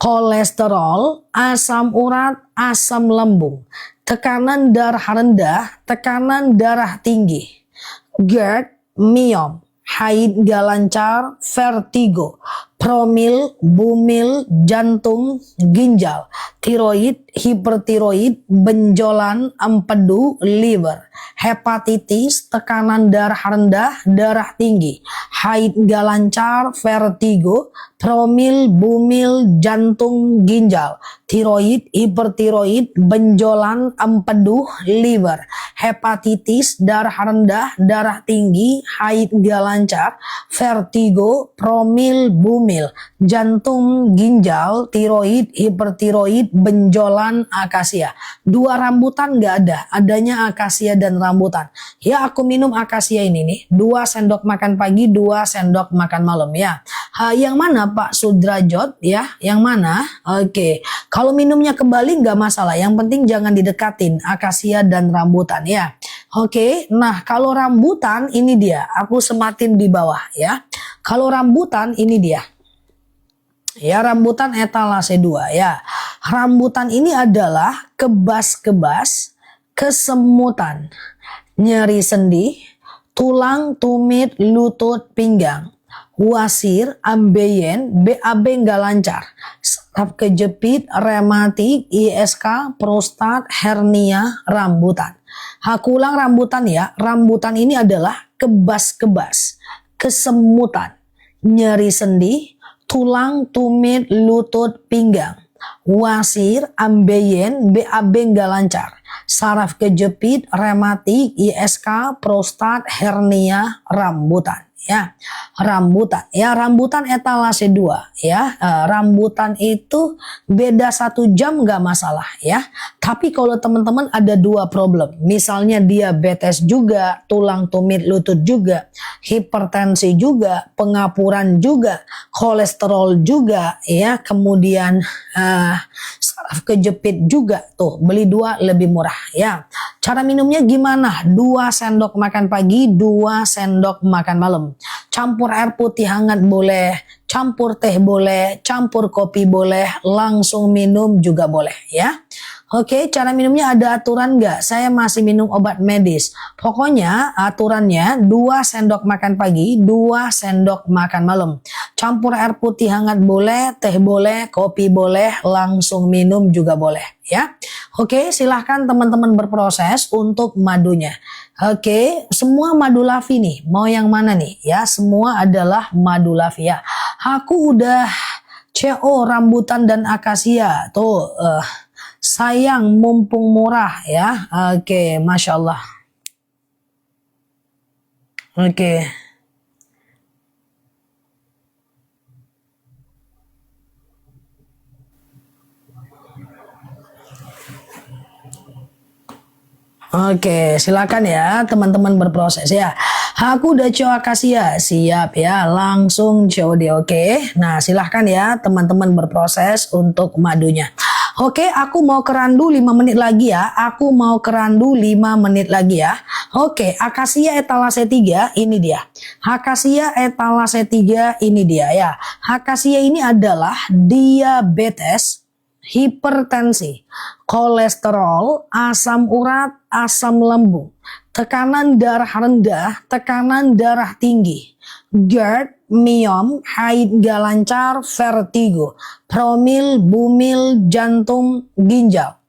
kolesterol, asam urat, asam lambung, tekanan darah rendah, tekanan darah tinggi, GERD, myom, haid gak lancar, vertigo, promil, bumil, jantung, ginjal, tiroid, hipertiroid, benjolan, empedu, liver, hepatitis, tekanan darah rendah, darah tinggi, haid gak lancar, vertigo, promil, bumil, jantung, ginjal, tiroid, hipertiroid, benjolan, empedu, liver, hepatitis, darah rendah, darah tinggi, haid gak lancar, vertigo, promil, bumil, jantung, ginjal, tiroid, hipertiroid, benjolan, akasia. 2 rambutan nggak ada, adanya akasia dan rambutan. Ya, aku minum akasia ini nih, 2 sendok makan pagi, 2 sendok makan malam ya. Yang mana Pak Sudrajot ya? Yang mana? Oke, kalau minumnya kembali nggak masalah, yang penting jangan didekatin akasia dan rambutan ya. Oke, nah kalau rambutan ini dia, aku sematin di bawah ya. Kalau rambutan ini dia. Ya, rambutan etalase 2 ya. Rambutan ini adalah kebas-kebas, kesemutan, nyeri sendi, tulang, tumit, lutut, pinggang, wasir, ambeien, BAB nggak lancar, saraf kejepit, rematik, ISK, prostat, hernia, rambutan. Aku ulang rambutan ya, rambutan ini adalah kebas-kebas, kesemutan, nyeri sendi, tulang, tumit, lutut, pinggang, wasir, ambeien, BAB nggak lancar, saraf kejepit, rematik, ISK, prostat, hernia, rambutan. Ya, rambutan ya, rambutan etalase 2 ya. Rambutan itu beda 1 jam nggak masalah ya. Tapi kalau teman-teman ada 2 problem, misalnya diabetes juga, tulang tumit lutut juga, hipertensi juga, pengapuran juga, kolesterol juga ya, kemudian saraf kejepit juga, tuh beli 2 lebih murah ya. Cara minumnya gimana? 2 sendok makan pagi, 2 sendok makan malam. Campur air putih hangat boleh, campur teh boleh, campur kopi boleh, langsung minum juga boleh ya. Oke, cara minumnya ada aturan nggak? Saya masih minum obat medis. Pokoknya aturannya 2 sendok makan pagi, 2 sendok makan malam. Campur air putih hangat boleh, teh boleh, kopi boleh, langsung minum juga boleh ya. Oke, silahkan teman-teman berproses untuk madunya. Oke, semua madu lavi nih. Mau yang mana nih? Ya, semua adalah madu lavi ya. Aku udah CO rambutan dan akasia. Tuh, sayang mumpung murah ya. Oke, Masya Allah. Oke. Oke, silakan ya teman-teman berproses ya. Aku udah CO akasia, siap ya, langsung COD. Oke, nah silahkan ya teman-teman berproses untuk madunya. Oke, aku mau kerandu 5 menit lagi ya. Aku mau kerandu 5 menit lagi ya. Oke, akasia etalase 3 ini dia. Akasia etalase 3 ini dia ya. Akasia ini adalah diabetes, hipertensi, kolesterol, asam urat, asam lambung, tekanan darah rendah, tekanan darah tinggi, GERD, myom, haid gak lancar, vertigo, promil, bumil, jantung, ginjal,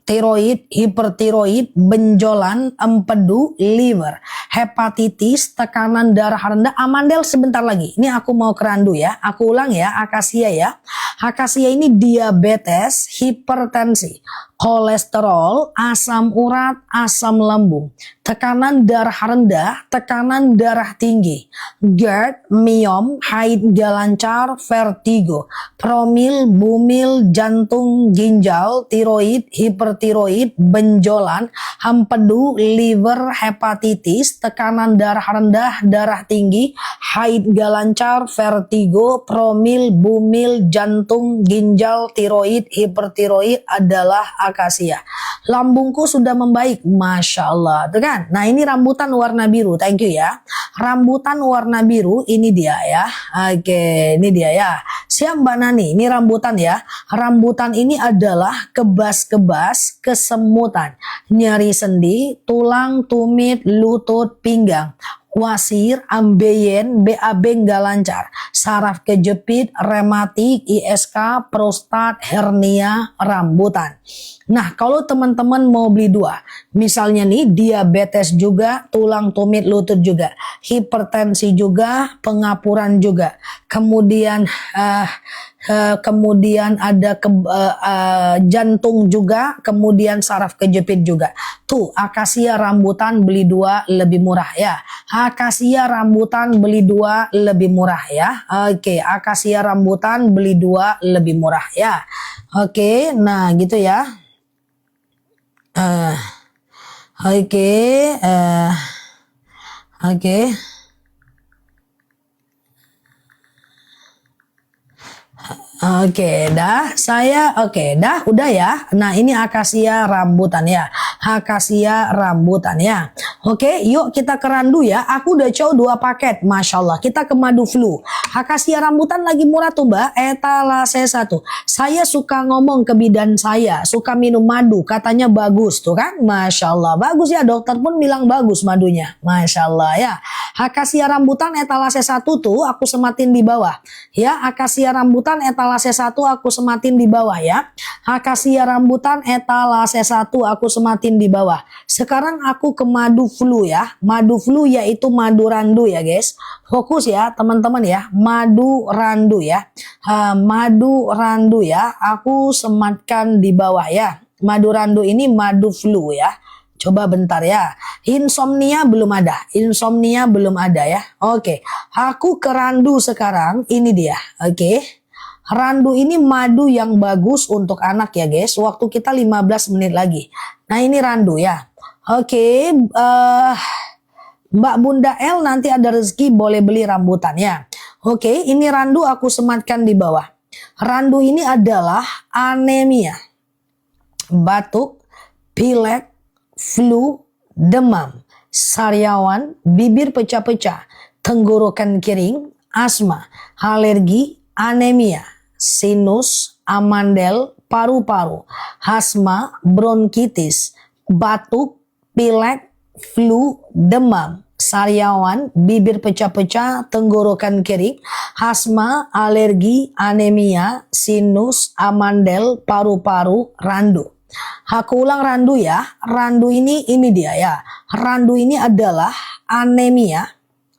tiroid, hipertiroid, benjolan, empedu, liver, hepatitis, tekanan darah rendah, amandel sebentar lagi. Ini aku mau kerandu ya. Aku ulang ya, akasia ya. Akasia ini diabetes, hipertensi, kolesterol, asam urat, asam lambung, tekanan darah rendah, tekanan darah tinggi, GERD, myom, haid gak lancar, vertigo, promil, bumil, jantung, ginjal, tiroid, hipertiroid, benjolan, empedu, liver, hepatitis, tekanan darah rendah, darah tinggi, haid gak lancar, vertigo, promil, bumil, jantung, ginjal, tiroid, hipertiroid adalah akasia. Lambungku sudah membaik, Masya Allah, tuh kan? Nah ini rambutan warna biru, thank you ya. Rambutan warna biru, ini dia ya. Oke, ini dia ya. Siap Mbak Nani, ini rambutan ya. Rambutan ini adalah kebas-kebas, kesemutan, nyeri sendi, tulang, tumit, lutut, pinggang, wasir, ambeien, BAB nggak lancar, saraf kejepit, rematik, ISK, prostat, hernia, rambutan. Nah, kalau teman-teman mau beli dua, misalnya nih diabetes juga, tulang tumit lutut juga, hipertensi juga, pengapuran juga, kemudian kemudian ada jantung juga, kemudian saraf kejepit juga. Tuh, akasia rambutan beli dua lebih murah ya. Akasia rambutan beli dua lebih murah ya. Oke, akasia rambutan beli dua lebih murah ya. Oke, nah gitu ya. Oke. Oke, dah, udah ya. Nah, ini akasia rambutan ya. Akasia rambutan ya. Oke, yuk kita ke randu ya. Aku udah coba 2 paket, Masya Allah. Kita ke madu flu. Akasia rambutan lagi murah tuh Mbak, etalase 1. Saya suka ngomong ke bidan saya, suka minum madu, katanya bagus tuh kan. Masya Allah, bagus ya, dokter pun bilang bagus madunya. Masya Allah ya. Akasia rambutan etalase 1 tuh aku sematin di bawah. Ya, akasia rambutan etalase 1 aku sematin di bawah ya. Akasia rambutan etalase 1 aku sematin di bawah. Sekarang aku ke madu flu ya. Madu flu yaitu madu randu ya guys. Fokus ya teman-teman ya. Madu randu ya. Madu randu ya. Aku sematkan di bawah ya. Madu randu ini madu flu ya. Coba bentar ya. Insomnia belum ada. Insomnia belum ada ya. Oke. Aku ke randu sekarang. Ini dia. Oke. Randu ini madu yang bagus untuk anak ya guys. Waktu kita 15 menit lagi. Nah ini randu ya. Oke. Mbak Bunda L nanti ada rezeki boleh beli rambutan ya. Oke. Ini randu aku sematkan di bawah. Randu ini adalah anemia, batuk, pilek, flu, demam, sariawan, bibir pecah-pecah, tenggorokan kering, asma, alergi, anemia, sinus, amandel, paru-paru, asma, bronkitis, batuk, pilek, flu, demam, sariawan, bibir pecah-pecah, tenggorokan kering, asma, alergi, anemia, sinus, amandel, paru-paru, randu. Aku ulang randu ya. Randu ini dia ya. Randu ini adalah anemia,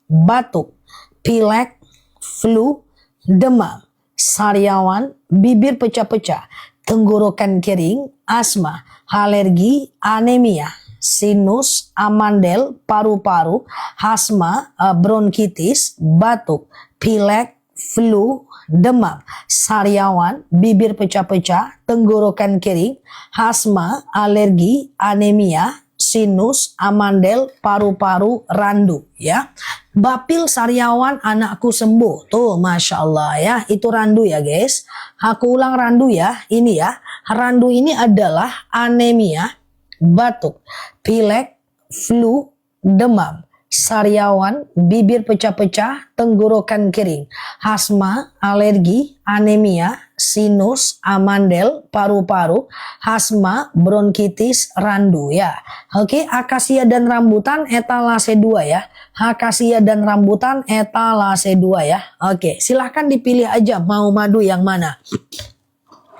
batuk, pilek, flu, demam, sariawan, bibir pecah-pecah, tenggorokan kering, asma, alergi, anemia, sinus, amandel, paru-paru, asma, bronkitis, batuk, pilek, flu, demam, sariawan, bibir pecah-pecah, tenggorokan kering, asma, alergi, anemia, sinus, amandel, paru-paru, randu ya. Bapil sariawan anakku sembuh. Tuh Masya Allah ya. Itu randu ya guys. Aku ulang randu ya. Ini ya. Randu ini adalah anemia, batuk, pilek, flu, demam, sariawan, bibir pecah-pecah, tenggorokan kering, asma, alergi, anemia, sinus, amandel, paru-paru, asma, bronkitis, randu ya. Oke, akasia dan rambutan etalase 2 ya. Akasia dan rambutan etalase 2 ya. Oke, silahkan dipilih aja mau madu yang mana.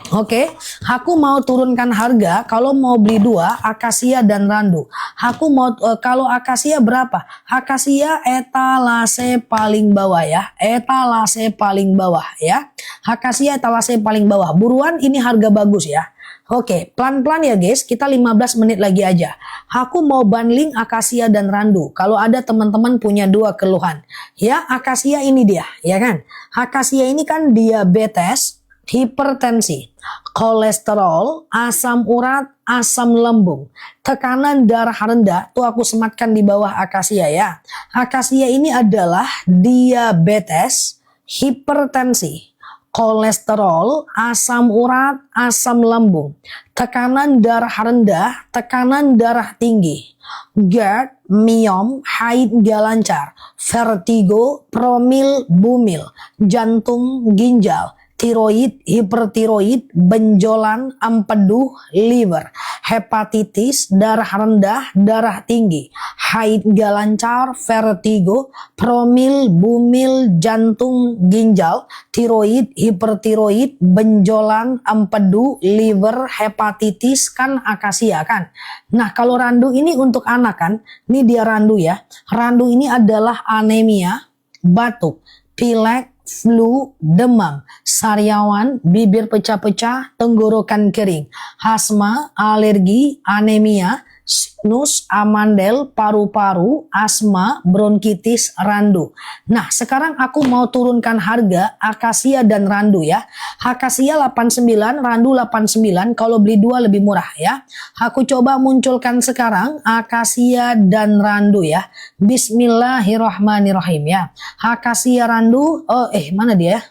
Oke, aku mau turunkan harga kalau mau beli 2 akasia dan randu. Aku mau kalau akasia berapa? Akasia etalase paling bawah ya. Etalase paling bawah ya. Akasia etalase paling bawah. Buruan ini harga bagus ya. Oke, pelan-pelan ya guys, kita 15 menit lagi aja. Aku mau bundling akasia dan randu. Kalau ada teman-teman punya 2 keluhan. Ya, akasia ini dia, ya kan? Akasia ini kan diabetes, hipertensi, kolesterol, asam urat, asam lambung, tekanan darah rendah, tuh aku sematkan di bawah akasia ya. Akasia ini adalah diabetes, hipertensi, kolesterol, asam urat, asam lambung, tekanan darah rendah, tekanan darah tinggi, GERD, miom, haid gak lancar, vertigo, promil, bumil, jantung, ginjal, tiroid, hipertiroid, benjolan, empedu, liver, hepatitis, darah rendah, darah tinggi, haid gak lancar, vertigo, promil, bumil, jantung, ginjal, tiroid, hipertiroid, benjolan, empedu, liver, hepatitis, kan akasia kan. Nah kalau randu ini untuk anak kan, ini dia randu ya. Randu ini adalah anemia, batuk, pilek, flu, demam, sariawan, bibir pecah-pecah, tenggorokan kering, asma, alergi, anemia, sinus, amandel, paru-paru, asma, bronkitis, randu. Nah, sekarang aku mau turunkan harga akasia dan randu ya. Akasia 89, randu 89, kalau beli dua lebih murah ya. Aku coba munculkan sekarang akasia dan randu ya. Bismillahirrahmanirrahim ya. Akasia randu, mana dia ya?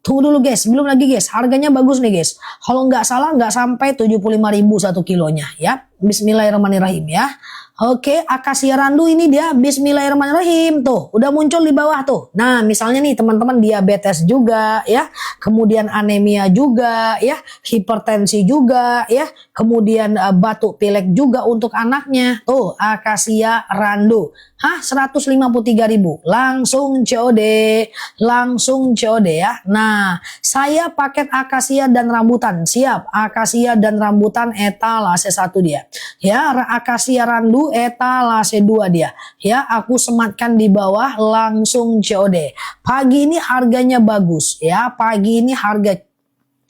Tunggu dulu guys, belum lagi guys, harganya bagus nih guys. Kalau nggak salah nggak sampai 75.000 1 kilonya ya. Bismillahirrahmanirrahim ya. Oke, akasia randu ini dia bismillahirrahmanirrahim. Tuh, udah muncul di bawah tuh. Nah, misalnya nih teman-teman diabetes juga ya. Kemudian anemia juga ya. Hipertensi juga ya. Kemudian batuk pilek juga untuk anaknya. Tuh, akasia randu. 153.000. Langsung COD. Langsung COD ya. Nah, saya paket akasia dan rambutan. Siap, akasia dan rambutan etalase 1 dia. Ya, akasia randu etalase 2 dia. Ya, aku sematkan di bawah langsung COD. Pagi ini harganya bagus ya. Pagi ini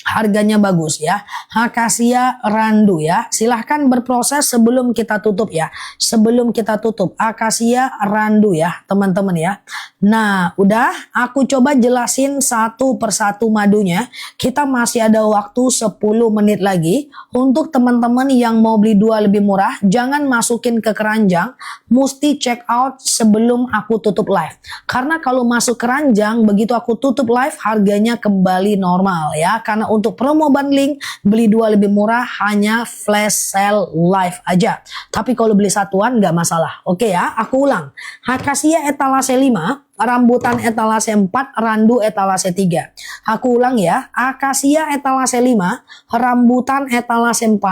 harganya bagus ya. Akasia randu ya. Silahkan berproses sebelum kita tutup ya. Sebelum kita tutup akasia randu ya teman-teman ya. Nah udah aku coba jelasin satu persatu madunya. Kita masih ada waktu 10 menit lagi. Untuk teman-teman yang mau beli dua lebih murah, jangan masukin ke keranjang. Mesti check out sebelum aku tutup live. Karena kalau masuk keranjang begitu aku tutup live harganya kembali normal ya. Karena untuk promo bundling beli dua lebih murah hanya flash sale live aja. Tapi kalau beli satuan nggak masalah. Oke ya, aku ulang. Akasia etalase 5, rambutan etalase 4, randu etalase 3. Aku ulang ya. Akasia etalase 5, rambutan etalase 4,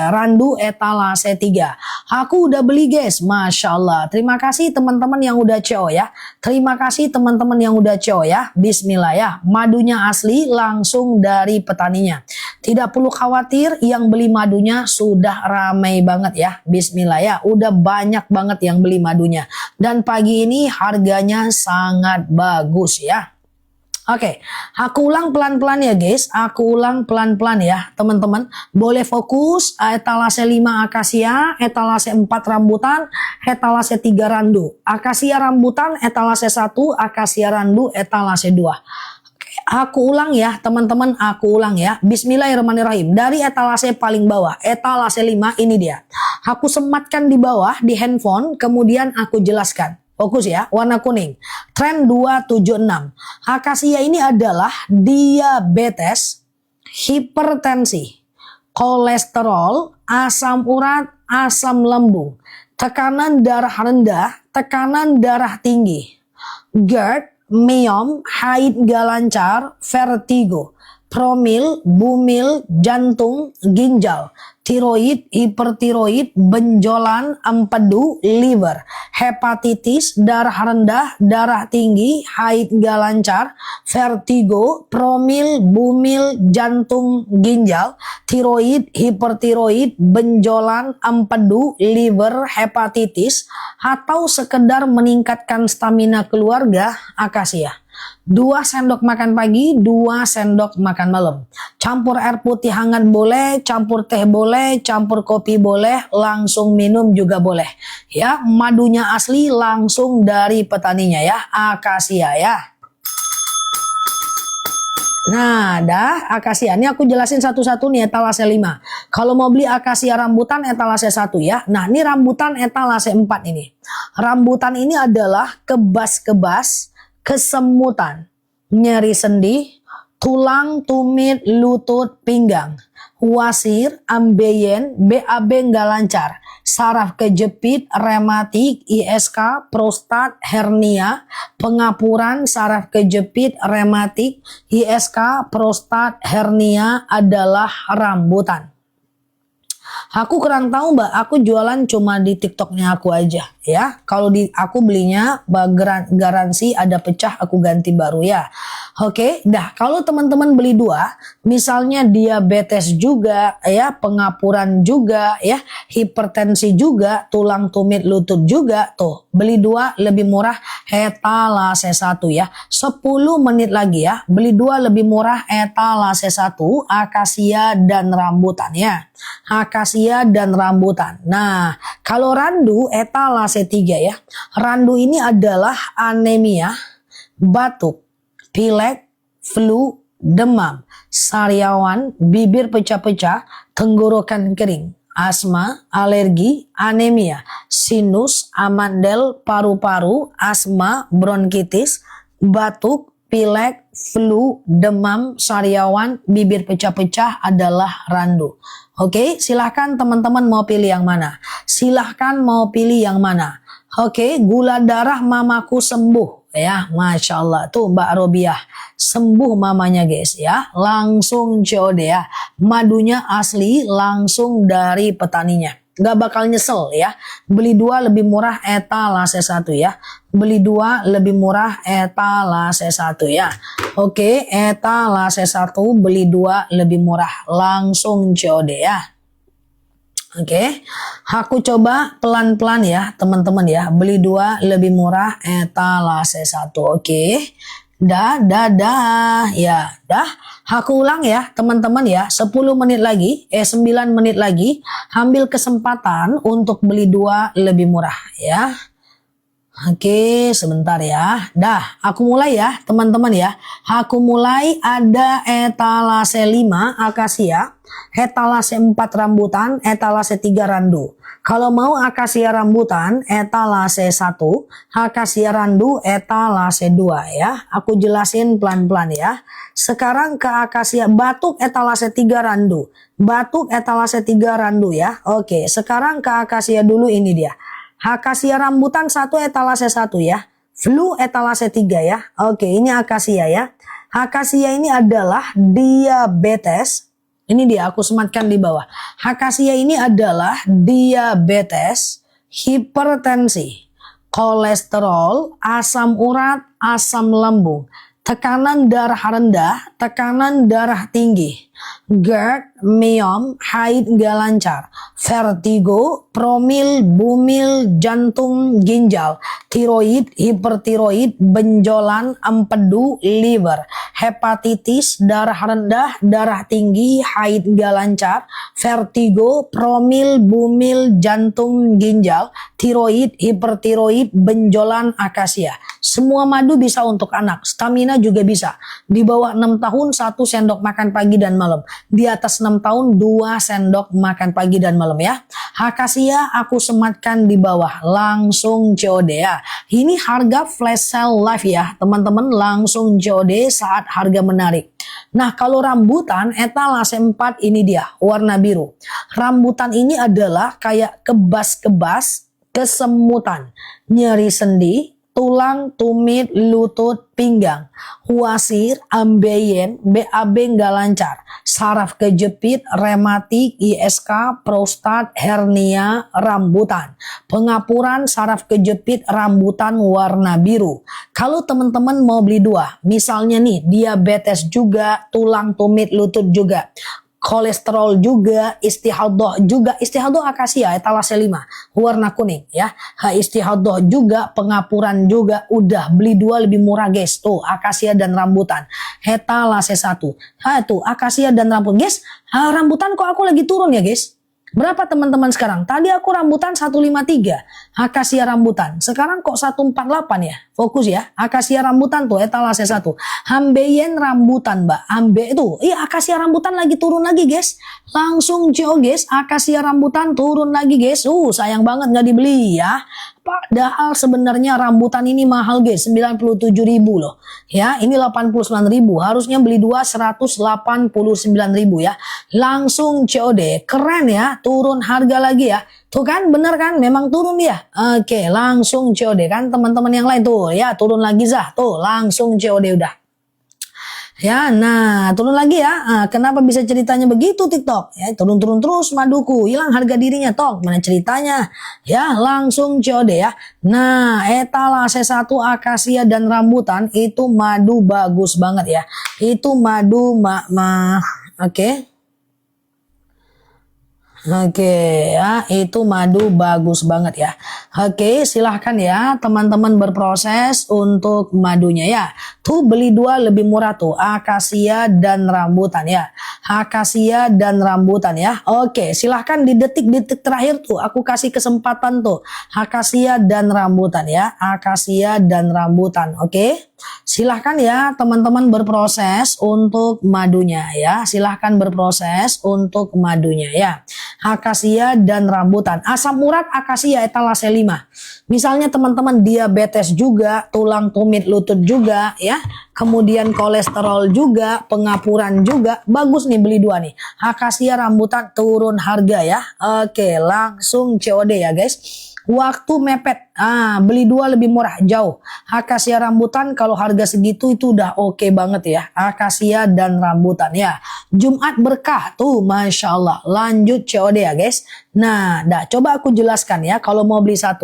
randu etalase 3. Aku udah beli guys. Masya Allah. Terima kasih teman-teman yang udah CO ya. Terima kasih teman-teman yang udah CO ya. Bismillah ya. Madunya asli langsung dari petaninya. Tidak perlu khawatir, yang beli madunya sudah ramai banget ya. Bismillah ya. Udah banyak banget yang beli madunya. Dan pagi ini harganya sangat bagus ya. Oke, aku ulang pelan-pelan ya guys. Aku ulang pelan-pelan ya teman-teman. Boleh fokus. Etalase 5 akasia, etalase 4 rambutan, etalase 3 randu. Akasia rambutan, etalase 1, akasia randu, etalase 2. Aku ulang ya teman-teman, aku ulang ya. Bismillahirrahmanirrahim. Dari etalase paling bawah, etalase 5 ini dia. Aku sematkan di bawah di handphone, kemudian aku jelaskan. Fokus ya, warna kuning. Tren 276. Akasia ini adalah diabetes, hipertensi, kolesterol, asam urat, asam lambung, tekanan darah rendah, tekanan darah tinggi, GERD, miom, haid gak lancar, vertigo, promil, bumil, jantung, ginjal, tiroid, hipertiroid, benjolan, empedu, liver, hepatitis, darah rendah, darah tinggi, haid gak lancar, vertigo, promil, bumil, jantung, ginjal, tiroid, hipertiroid, benjolan, empedu, liver, hepatitis, atau sekedar meningkatkan stamina keluarga, akasia. 2 sendok makan pagi, 2 sendok makan malam. Campur air putih hangat boleh, campur teh boleh, campur kopi boleh, langsung minum juga boleh. Ya, madunya asli langsung dari petaninya ya, akasia ya. Nah, dah akasia. Ini aku jelasin satu-satu nih etalase 5. Kalau mau beli akasia rambutan etalase 1 ya. Nah, ini rambutan etalase 4 ini. Rambutan ini adalah kebas-kebas, kesemutan, nyeri sendi, tulang, tumit, lutut, pinggang, wasir, ambeien, BAB nggak lancar, saraf kejepit, rematik, ISK, prostat, hernia, pengapuran, saraf kejepit, rematik, ISK, prostat, hernia adalah rambutan. Aku kurang tahu mbak, aku jualan cuma di TikToknya aku aja ya. Kalau di aku belinya garansi ada pecah aku ganti baru ya. Oke, dah kalau teman-teman beli dua, misalnya diabetes juga ya, pengapuran juga ya, hipertensi juga, tulang tumit lutut juga tuh. Beli dua lebih murah etalase 1 ya. 10 menit lagi ya, beli dua lebih murah etalase 1, akasia dan rambutan ya. Akasia dan rambutan. Nah, kalau randu etalase 3 ya. Randu ini adalah anemia, batuk, pilek, flu, demam, sariawan, bibir pecah-pecah, tenggorokan kering, asma, alergi, anemia, sinus, amandel, paru-paru, asma, bronkitis, batuk, pilek, flu, demam, sariawan, bibir pecah-pecah adalah randu. Oke, silahkan teman-teman mau pilih yang mana? Silahkan mau pilih yang mana? Oke, gula darah mamaku sembuh. Ya, Masya Allah. Tuh Mbak Robiah. Sembuh mamanya guys ya. Langsung COD ya. Madunya asli langsung dari petaninya. Gak bakal nyesel ya. Beli dua lebih murah etalase 1 ya. Beli dua lebih murah etalase 1 ya. Oke, etalase 1 beli dua lebih murah. Langsung COD ya. Oke, aku coba pelan-pelan ya teman-teman ya. Beli dua lebih murah etalase 1. Oke. Dah. Ya, dah. Aku ulang ya teman-teman ya. 10 menit lagi, 9 menit lagi. Ambil kesempatan untuk beli dua lebih murah ya. Oke, sebentar ya. Dah, aku mulai ya teman-teman ya. Aku mulai ada etalase 5 akasia, etalase 4 rambutan, etalase 3 randu. Kalau mau akasia rambutan, etalase 1, akasia randu, etalase 2 ya. Aku jelasin pelan-pelan ya. Sekarang ke akasia batuk etalase 3 randu. Batuk etalase 3 randu ya. Oke, sekarang ke akasia dulu ini dia. Akasia rambutan 1 etalase 1 ya. Flu etalase 3 ya. Oke, ini akasia ya. Akasia ini adalah diabetes. Ini dia aku sematkan di bawah. Akasia ini adalah diabetes, hipertensi, kolesterol, asam urat, asam lambung, tekanan darah rendah, tekanan darah tinggi, GERD, myom, haid nggak lancar, vertigo, promil, bumil, jantung, ginjal, tiroid, hipertiroid, benjolan, empedu, liver, hepatitis, darah rendah, darah tinggi, haid nggak lancar, vertigo, promil, bumil, jantung, ginjal, tiroid, hipertiroid, benjolan, akasia. Semua madu bisa untuk anak, stamina juga bisa. Di bawah 6 tahun 1 sendok makan pagi dan malam. Di atas 6 tahun 2 sendok makan pagi dan malam ya. Akasia aku sematkan di bawah. Langsung COD ya. Ini harga flash sale live ya. Teman-teman langsung COD saat harga menarik. Nah kalau rambutan etalase 4 ini dia. Warna biru. Rambutan ini adalah kayak kebas-kebas, kesemutan, nyeri sendi, tulang, tumit, lutut, pinggang, wasir, ambeien, BAB nggak lancar, saraf kejepit, rematik, ISK, prostat, hernia, rambutan, pengapuran, saraf kejepit, rambutan warna biru. Kalau teman-teman mau beli dua, misalnya nih diabetes juga, tulang, tumit, lutut juga, kolesterol juga, istihadah juga, istihadah akasia etalase 5 warna kuning ya. Istihadah juga, pengapuran juga, udah beli dua lebih murah guys. Tuh akasia dan rambutan etalase 1. Tuh akasia dan rambutan guys. Rambutan kok aku lagi turun ya guys. Berapa teman-teman sekarang? Tadi aku rambutan 153, akasia rambutan. Sekarang kok 148 ya? Fokus ya. Akasia rambutan tuh etalase 1. Ambeien rambutan, Mbak. Ambe itu, iya akasia rambutan lagi turun lagi, guys. Langsung CO, guys. Akasia rambutan turun lagi, guys. Sayang banget nggak dibeli ya. Padahal sebenarnya rambutan ini mahal guys, 97.000 loh. Ya, ini 89.000. Harusnya beli 2 189.000 ya. Langsung COD. Keren ya, turun harga lagi ya. Tuh kan, bener kan? Memang turun ya. Oke, langsung COD kan teman-teman yang lain tuh ya, turun lagi Zah. Tuh, langsung COD udah. Ya, nah turun lagi ya. Kenapa bisa ceritanya begitu TikTok? Ya, turun-turun terus maduku, hilang harga dirinya tok. Mana ceritanya? Ya, langsung COD ya. Nah, etalase 1 akasia dan rambutan itu madu bagus banget ya. Itu madu oke. Oke ya, itu madu bagus banget ya. Oke, silahkan ya teman-teman berproses untuk madunya ya. Tuh beli 2 lebih murah tuh, akasia dan rambutan ya. Akasia dan rambutan ya. Oke, silahkan di detik-detik terakhir tuh aku kasih kesempatan tuh. Akasia dan rambutan ya. Akasia dan rambutan. Oke. Silahkan ya teman-teman berproses untuk madunya ya. Silahkan berproses untuk madunya ya. Akasia dan rambutan. Asam urat akasia etalase 5. Misalnya teman-teman diabetes juga, tulang tumit lutut juga ya. Kemudian kolesterol juga, pengapuran juga. Bagus nih beli 2 nih. Akasia rambutan turun harga ya. Oke, langsung COD ya guys. Waktu mepet, beli 2 lebih murah jauh. Akasia rambutan kalau harga segitu itu udah oke banget ya. Akasia dan rambutan ya. Jumat berkah tuh, masya Allah. Lanjut COD ya guys. Nah, coba aku jelaskan ya kalau mau beli 1.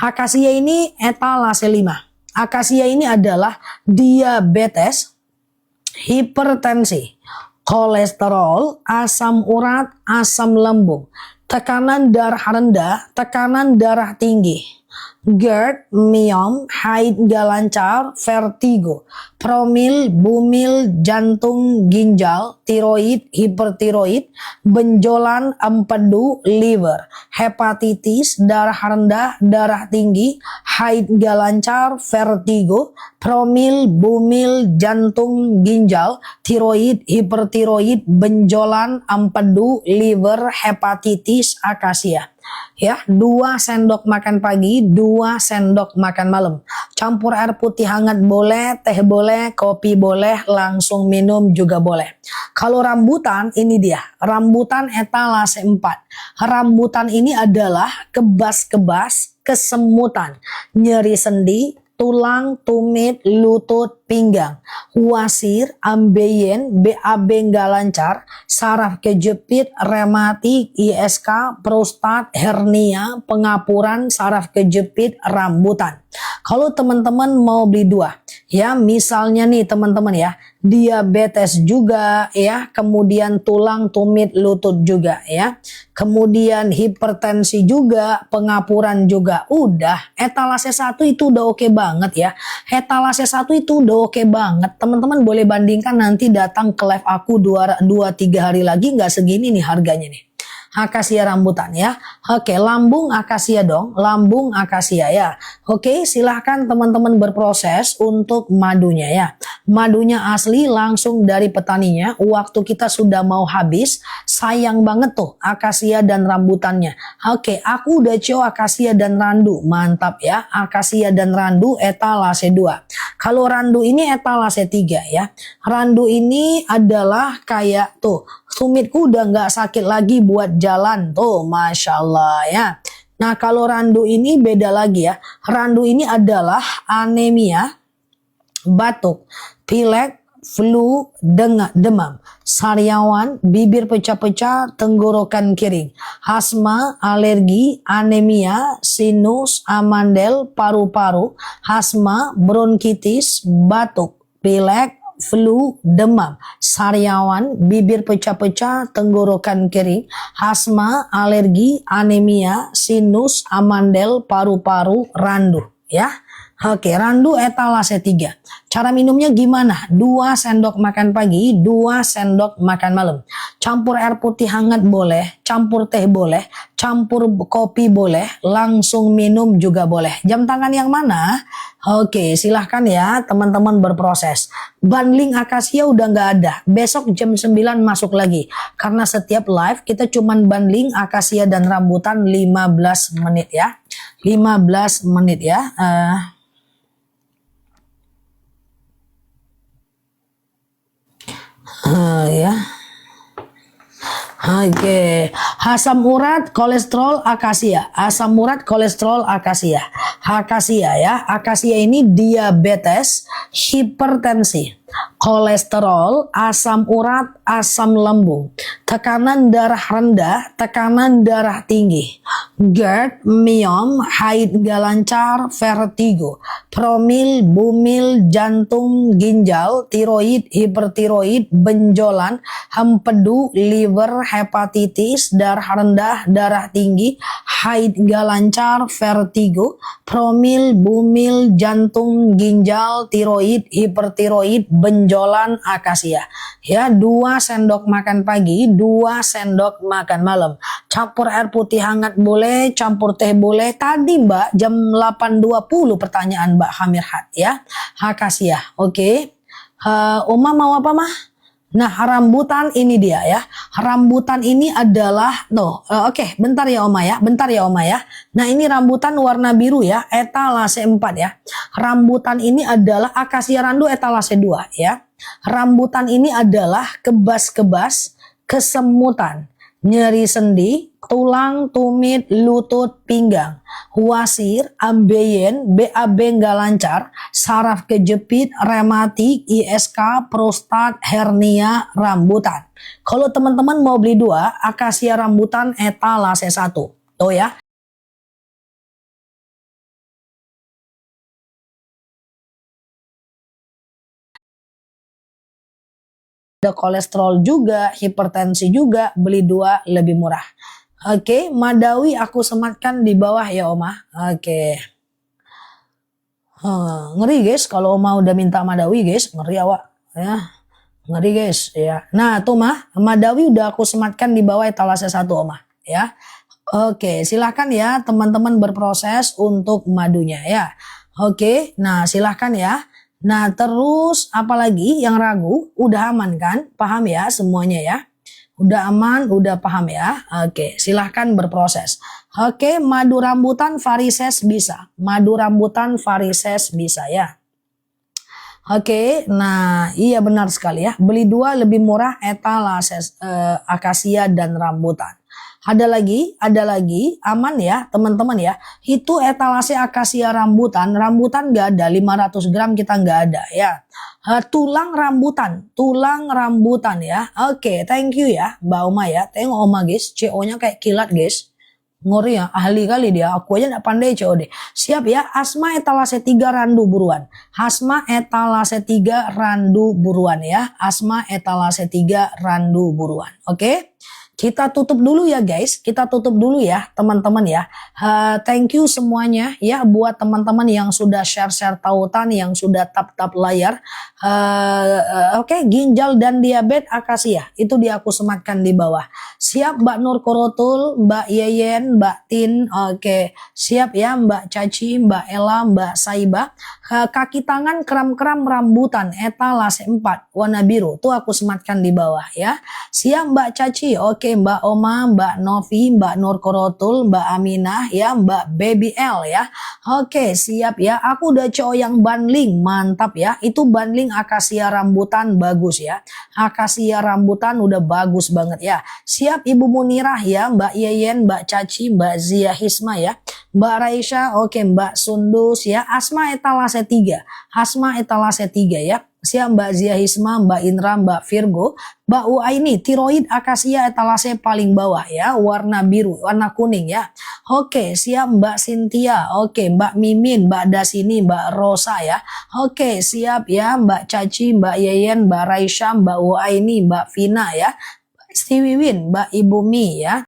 Akasia ini etalase 5. Akasia ini adalah diabetes, hipertensi, kolesterol, asam urat, asam lambung, tekanan darah rendah, tekanan darah tinggi, GERD, myom, haid gak lancar, vertigo, promil, bumil, jantung, ginjal, tiroid, hipertiroid, benjolan, empedu, liver, hepatitis, darah rendah, darah tinggi, haid gak lancar, vertigo, promil, bumil, jantung, ginjal, tiroid, hipertiroid, benjolan, empedu, liver, hepatitis, akasia. Ya, 2 sendok makan pagi, 2 sendok makan malam. Campur air putih hangat boleh, teh boleh, kopi boleh, langsung minum juga boleh. Kalau rambutan, ini dia. Rambutan etalase 4. Rambutan ini adalah kebas-kebas, kesemutan, nyeri sendi, tulang, tumit, lutut, pinggang, wasir, ambeien, BAB nggak lancar, saraf kejepit, rematik, ISK, prostat, hernia, pengapuran, saraf kejepit, rambutan. Kalau teman-teman mau beli 2, ya misalnya nih teman-teman ya, diabetes juga ya, kemudian tulang, tumit, lutut juga ya, kemudian hipertensi juga, pengapuran juga, udah etalase 1 itu udah oke banget ya. Etalase 1 itu udah oke banget. Teman-teman boleh bandingkan nanti datang ke live aku 2-3 hari lagi, nggak segini nih harganya nih. Akasia rambutan ya. Oke, lambung akasia dong. Lambung akasia ya. Oke, silahkan teman-teman berproses untuk madunya ya. Madunya asli langsung dari petaninya. Waktu kita sudah mau habis. Sayang banget tuh akasia dan rambutannya. Oke, aku udah CO akasia dan randu. Mantap ya. Akasia dan randu etalase 2. Kalau randu ini etalase 3 ya. Randu ini adalah kayak tuh, tumitku udah nggak sakit lagi buat jalan tuh, masya Allah ya. Nah kalau randu ini beda lagi ya. Randu ini adalah anemia, batuk, pilek, flu, demam, sariawan, bibir pecah-pecah, tenggorokan kering, asma, alergi, anemia, sinus, amandel, paru-paru, asma, bronkitis, batuk, pilek, flu, demam, sariawan, bibir pecah-pecah, tenggorokan kering, asma, alergi, anemia, sinus, amandel, paru-paru, randu ya. Oke, randu etalase 3. Cara minumnya gimana? 2 sendok makan pagi, 2 sendok makan malam. Campur air putih hangat boleh, campur teh boleh, campur kopi boleh, langsung minum juga boleh. Jam tangan yang mana? Oke, silahkan ya teman-teman berproses. Bundling akasia udah nggak ada. Besok jam 9 masuk lagi. Karena setiap live kita cuman bundling akasia dan rambutan 15 menit ya. 15 menit ya. Ya. Oke, asam urat, kolesterol, akasia. Asam urat, kolesterol, akasia. Akasia ya, akasia ini diabetes, hipertensi, kolesterol, asam urat, asam lambung, tekanan darah rendah, tekanan darah tinggi, GERD, miom, haid gak lancar, vertigo, promil, bumil, jantung, ginjal, tiroid, hipertiroid, benjolan, empedu, liver, hepatitis, darah rendah, darah tinggi, haid gak lancar, vertigo, promil, bumil, jantung, ginjal, tiroid, hipertiroid, benjolan, akasia. Ya, 2 sendok makan pagi, 2 sendok makan malam. Campur air putih hangat boleh, campur teh boleh. Tadi Mbak jam 8.20 pertanyaan Mbak Hamirhat ya. Akasia. Oke. Oma mau apa mah? Nah, rambutan ini dia ya. Rambutan ini adalah oke, bentar ya Oma ya. Bentar ya Oma ya. Nah, ini rambutan warna biru ya, etalase 4 ya. Rambutan ini adalah akasia randu etalase 2 ya. Rambutan ini adalah kebas-kebas, kesemutan, nyeri sendi, tulang, tumit, lutut, pinggang, wasir, ambeien, BAB nggak lancar, saraf kejepit, rematik, ISK, prostat, hernia, rambutan. Kalau teman-teman mau beli 2, akasia rambutan etalase 1. Tuh ya. Ada kolesterol juga, hipertensi juga, beli 2 lebih murah. Oke, Madawi aku sematkan di bawah ya Oma. Oke. Ngeri guys kalau Oma udah minta Madawi guys, ngeri awak ya. Ngeri guys ya. Nah, tuh Madawi udah aku sematkan di bawah etalase 1 Oma ya. Oke, silakan ya teman-teman berproses untuk madunya ya. Oke, nah silakan ya. Nah, terus apalagi yang ragu, udah aman kan? Paham ya semuanya ya? Udah aman, udah paham ya? Oke, silahkan berproses. Oke, madu rambutan varises bisa. Madu rambutan varises bisa ya. Oke, nah iya benar sekali ya. Beli 2 lebih murah etalase akasia dan rambutan. Ada lagi, aman ya teman-teman ya. Itu etalase akasia rambutan gak ada, 500 gram kita gak ada ya. Tulang rambutan ya. Oke, thank you ya Mbak Oma ya. Tengok Oma guys, CO-nya kayak kilat guys. Ngeri ya, ahli kali dia. Aku aja gak pandai COD. Siap ya, asma etalase 3 randu buruan. Asma etalase 3 randu buruan ya. Asma etalase 3 randu buruan. Oke. Kita tutup dulu ya guys, kita tutup dulu ya teman-teman ya. Thank you semuanya ya buat teman-teman yang sudah share-share tautan, yang sudah tap-tap layar. Oke, ginjal dan diabetes akasia, itu dia aku sematkan di bawah. Siap Mbak Nur Korotul, Mbak Yeyen, Mbak Tin, oke. Siap ya Mbak Caci, Mbak Ella, Mbak Saiba. Kaki tangan kram-kram rambutan etalase 4 warna biru, tuh aku sematkan di bawah ya. Siap Mbak Caci, oke. Mbak Oma, Mbak Novi, Mbak Nur Korotul, Mbak Aminah ya, Mbak Baby L ya. Oke, siap ya. Aku udah cowok yang bundling, mantap ya. Itu bundling akasia rambutan bagus ya. Akasia rambutan udah bagus banget ya. Siap Ibu Munirah ya, Mbak Yeyen, Mbak Caci, Mbak Zia Hisma ya. Mbak Raisya, oke Mbak Sundus ya. Asma etalase 3. Asma etalase 3 ya. Siap Mbak Zia Hisma, Mbak Indra, Mbak Virgo, Mbak Uaini, tiroid akasia etalase paling bawah ya, warna biru, warna kuning ya. Oke, siap Mbak Cynthia, oke Mbak Mimin, Mbak Dasini, Mbak Rosa ya. Oke, siap ya Mbak Caci, Mbak Yeyen, Mbak Raisya, Mbak Uaini, Mbak Vina ya. Mbak Stiwiwin, Mbak Ibu Mi ya.